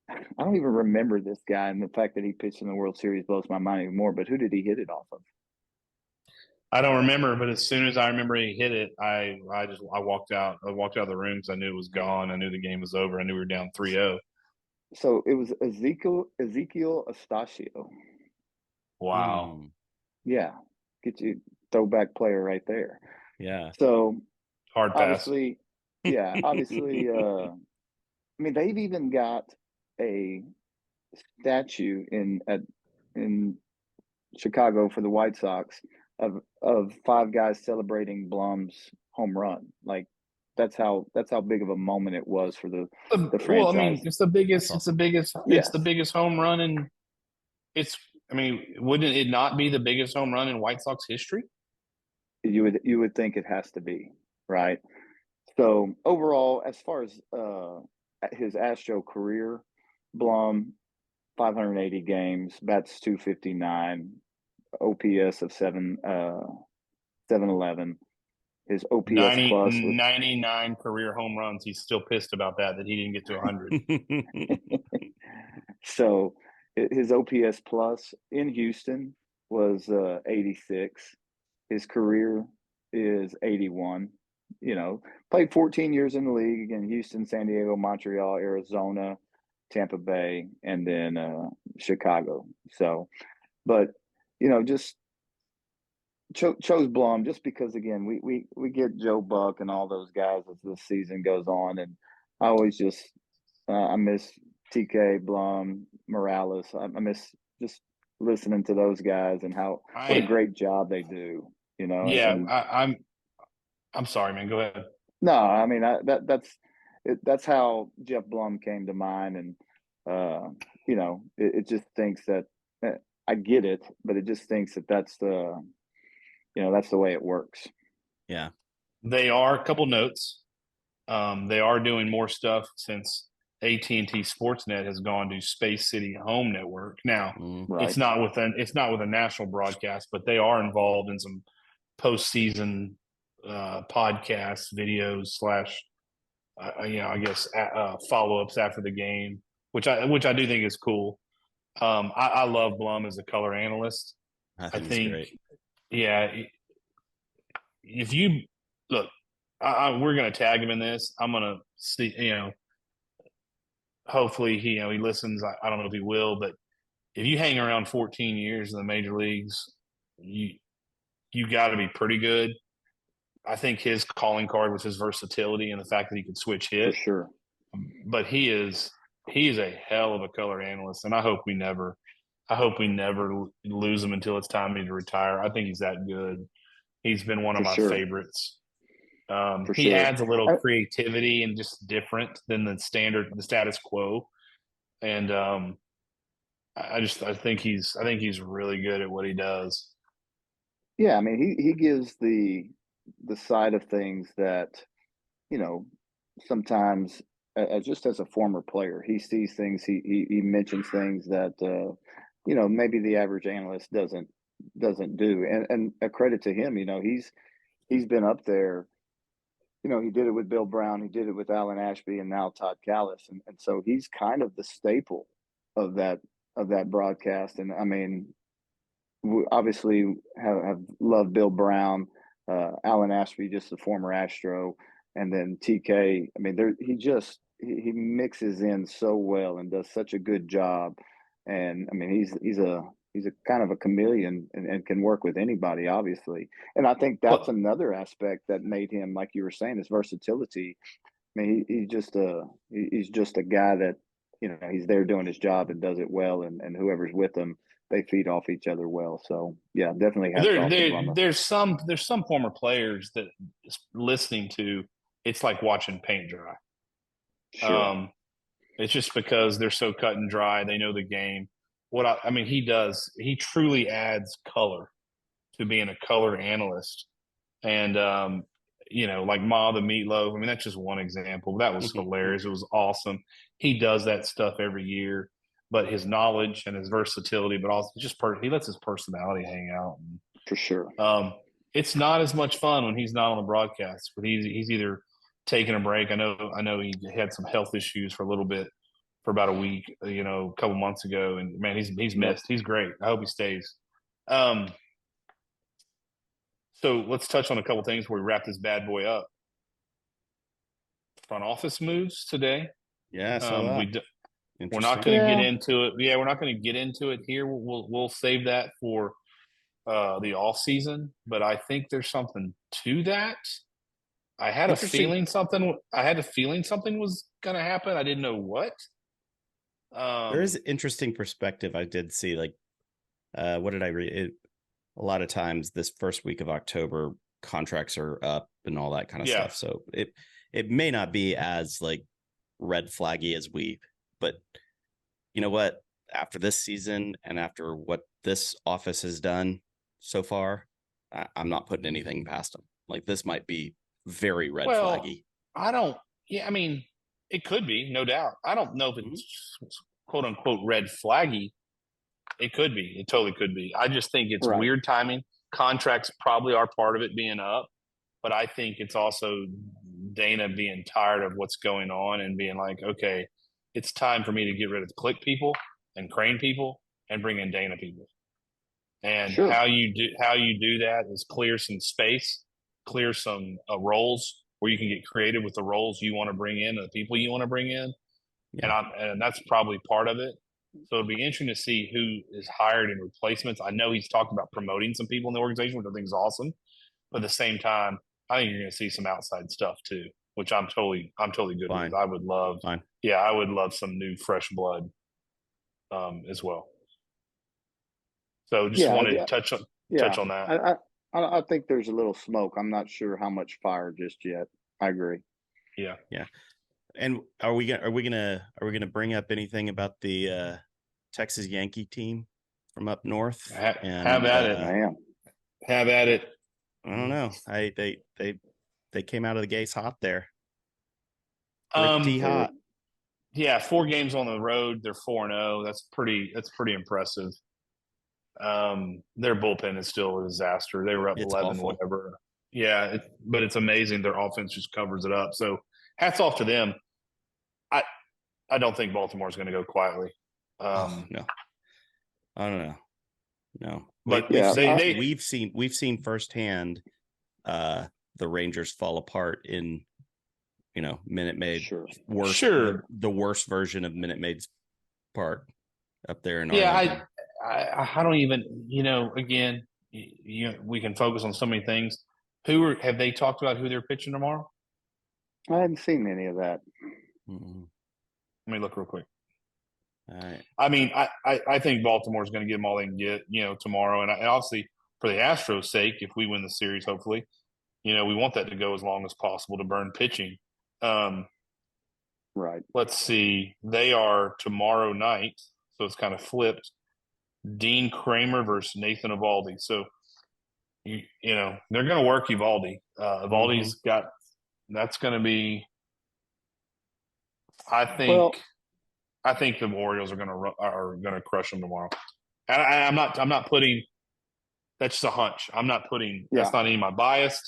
I don't even remember this guy, and the fact that he pitched in the World Series blows my mind even more. But who did he hit it off of? I don't remember, but as soon as I remember he hit it, I walked out. I walked out of the room because I knew it was gone. I knew the game was over. I knew we were down 3-0. So it was Ezekiel Estacio. Wow. Yeah, get you throwback player right there. Yeah. So hard pass. Obviously. I mean, they've even got a statue in Chicago for the White Sox of 5 guys celebrating Blum's home run. Like that's how big of a moment it was for the franchise. Well, I mean, it's the biggest. Awesome. It's the biggest home run, and wouldn't it not be the biggest home run in White Sox history? You would think it has to be, right? So overall, as far as his Astro career, Blum, 580 games, bats 259, OPS of 711. His OPS plus was 99 career home runs. He's still pissed about that he didn't get to 100. So his OPS plus in Houston was 86. His career is 81. Played 14 years in the league, again, Houston, San Diego, Montreal, Arizona, Tampa Bay, and then Chicago. So, but, just chose Blum just because, again, we get Joe Buck and all those guys as the season goes on. And I always just, I miss TK, Blum, Morales. I miss just listening to those guys and what a I great job they do, yeah, and I'm sorry, man. Go ahead. no, I mean that's how Jeff Blum came to mind, and it just thinks that I get it, but it just thinks that that's the way it works. Yeah. They are a couple notes. They are doing more stuff since AT&T Sportsnet has gone to Space City Home Network. Now, Right, it's not with a national broadcast, but they are involved in some postseason podcasts, videos slash I guess follow ups after the game, which I do think is cool. I love Blum as a color analyst. I I think he's think, great. yeah, if you look, we're going to tag him in this. I'm going to see, hopefully he listens. I don't know if he will, but if you hang around 14 years in the major leagues, you got to be pretty good. I think his calling card was his versatility and the fact that he could switch for hit. sure. But he is a hell of a color analyst, and I hope we never lose him until it's time to retire. I think he's that good. He's been one of For my sure. favorites. For He sure. adds a little creativity and just different than the status quo. And I think he's really good at what he does. Yeah, I mean, he gives the side of things that, you know, sometimes just as a former player, he sees things, he mentions things that maybe the average analyst doesn't do. And a credit to him, he's been up there. He did it with Bill Brown, he did it with Alan Ashby, and now Todd Callis, and so he's kind of the staple of that broadcast. And I mean, obviously have loved Bill Brown, Alan Ashby, just a former Astro, and then TK. I mean, he mixes in so well and does such a good job. And I mean, he's a kind of a chameleon and can work with anybody, obviously. And I think that's Well, another aspect that made him, like you were saying, his versatility. I mean, he's just a guy that he's there doing his job and does it well, and whoever's with him, they feed off each other well. So yeah, definitely hats there, off to there Blummer. there's some former players that listening to it's like watching paint dry. Sure, Um, it's just because they're so cut and dry. They know the game. I mean, he truly adds color to being a color analyst. And, like Ma the Meatloaf, I mean, that's just one example. That was hilarious. It was awesome. He does that stuff every year, but his knowledge and his versatility, but also he lets his personality hang out. for sure. It's not as much fun when he's not on the broadcast, but he's either taking a break. I know he had some health issues for a little bit for about a week, a couple months ago, and man, he's Yep. missed. He's great. I hope he stays. Um, so let's touch on a couple things before we wrap this bad boy up. Front office moves today. Yeah, I saw that. We're not Interesting. going to get Yeah, into it. Yeah, we're not going to get into it here. We'll save that for the off season. But I think there's something to that. Interesting. I had a feeling something was going to happen. I didn't know what. There is interesting perspective. I did see, like, what did I read? A lot of times this first week of October, contracts are up and all that kind of Yeah. stuff. So it may not be as like red flaggy as but you know what? After this season and after what this office has done so far, I'm not putting anything past them. Like, this might be very red Well, flaggy. I don't. Yeah, I mean, it could be, no doubt. I don't know if it's quote unquote red flaggy. It could be. It totally could be. I just think it's right. weird timing. Contracts probably are part of it being up, but I think it's also Dana being tired of what's going on and being like, okay, it's time for me to get rid of the click people and crane people and bring in Dana people. And Sure. how you do that is clear some space, clear some roles where you can get creative with the roles you want to bring in and the people you want to bring in. Yeah. And that's probably part of it. So it'll be interesting to see who is hired in replacements. I know he's talked about promoting some people in the organization, which I think is awesome. But at the same time, I think you're going to see some outside stuff too, which I'm totally good Fine. with. I would love, Fine. yeah, I would love some new fresh blood as well. So just wanted to yeah. touch on that. I think there's a little smoke. I'm not sure how much fire just yet. I agree. Yeah. And are we gonna bring up anything about the Texas Yankee team from up north? Have at it, man. Have at it. I don't know. They came out of the gates hot there. Pretty hot. Yeah, 4 games on the road. They're 4-0. That's pretty impressive. Their bullpen is still a disaster. They were up 11, awful. whatever. Yeah, but it's amazing. Their offense just covers it up. So hats off to them. I don't think Baltimore's going to go quietly. No, I don't know. No, but we've seen firsthand the Rangers fall apart in Minute Maid. Sure. The worst version of Minute Maid's Park up there in Arlington. I don't even again we can focus on so many things. Have they talked about who they're pitching tomorrow? I hadn't seen any of that. Mm-hmm. Let me look real quick. All right. I mean, I think Baltimore's going to give them all they can get, tomorrow. And obviously, for the Astros' sake, if we win the series, hopefully, we want that to go as long as possible to burn pitching. Right. Let's see. They are tomorrow night, so it's kind of flipped. Dean Kramer versus Nathan Eovaldi. So, they're going to work Eovaldi. Evaldi's got – that's going to be – I think the Orioles are going to crush them tomorrow. And I'm not putting – that's just a hunch. I'm not putting – that's not any of my bias.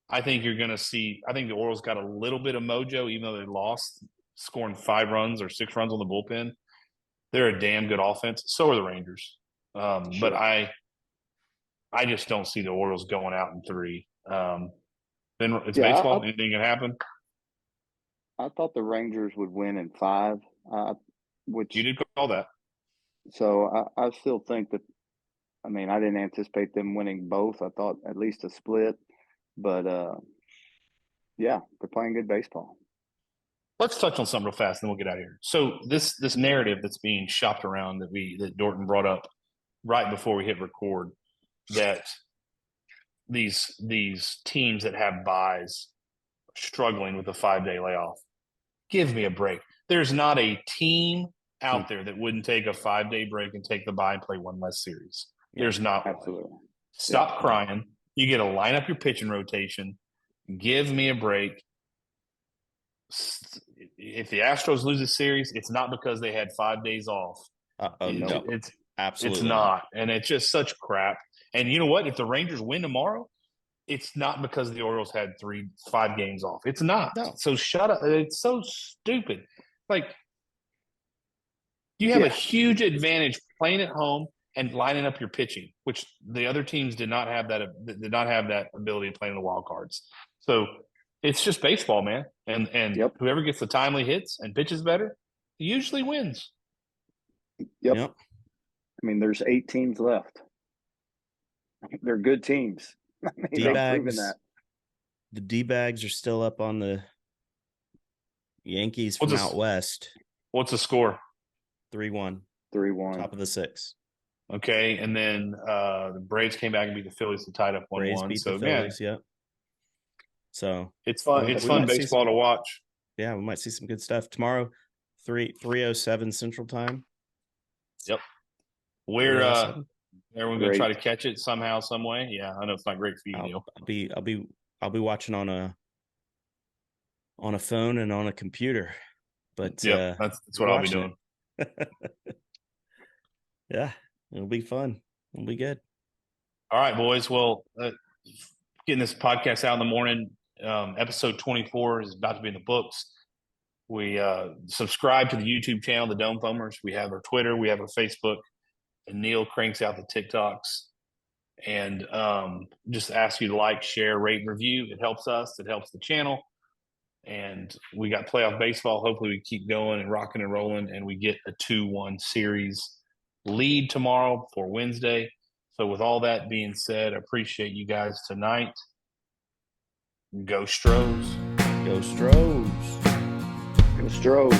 I think you're going to see – I think the Orioles got a little bit of mojo, even though they lost, scoring 5 runs or 6 runs on the bullpen. They're a damn good offense. So are the Rangers. Sure. But I just don't see the Orioles going out in 3. Then it's baseball. Anything can happen. I thought the Rangers would win in 5. Which you did call that. So I still think that. I mean, I didn't anticipate them winning both. I thought at least a split, but they're playing good baseball. Let's touch on something real fast, and then we'll get out of here. So this narrative that's being shopped around that Dorton brought up right before we hit record, that these teams that have buys are struggling with a 5-day layoff. Give me a break. There's not a team out there that wouldn't take a 5-day break and take the bye and play one less series. There's not. Absolutely. One. Stop crying. You get to line up your pitching rotation. Give me a break. If the Astros lose a series, it's not because they had 5 days off. No, it's absolutely it's not, and it's just such crap. And you know what? If the Rangers win tomorrow, it's not because the Orioles had 5 games off. It's not. No. So shut up. It's so stupid. Like you have a huge advantage playing at home and lining up your pitching, which the other teams did not have that ability to play in the wild cards. So it's just baseball, man. And whoever gets the timely hits and pitches better usually wins. Yep. I mean, there's 8 teams left. They're good teams. I mean, they've proven that. The D-bags are still up on the Yankees from out west. What's the score? 3-1. 3-1. Top of the 6. Okay, and then the Braves came back and beat the Phillies to tie it up 1-1. Braves beat the Phillies, So it's fun. It's fun baseball to watch. Yeah, we might see some good stuff tomorrow. 3:07 Central Time. Yep. We're everyone's gonna try to catch it somehow, some way. Yeah, I know it's not great for you, Neil. I'll be watching on a phone and on a computer. But that's what I'll be doing. Yeah, it'll be fun. It'll be good. All right, boys. Well, getting this podcast out in the morning. Episode 24 is about to be in the books. We subscribe to the YouTube channel, the Dome Foamers. We have our Twitter, we have our Facebook, and Neil cranks out the TikToks. And just ask you to like, share, rate, and review. It helps us. It helps the channel. And we got playoff baseball. Hopefully we keep going and rocking and rolling, and we get a 2-1 series lead tomorrow for Wednesday. So with all that being said, I appreciate you guys tonight. Go Stros. Go Stros. Go Stros.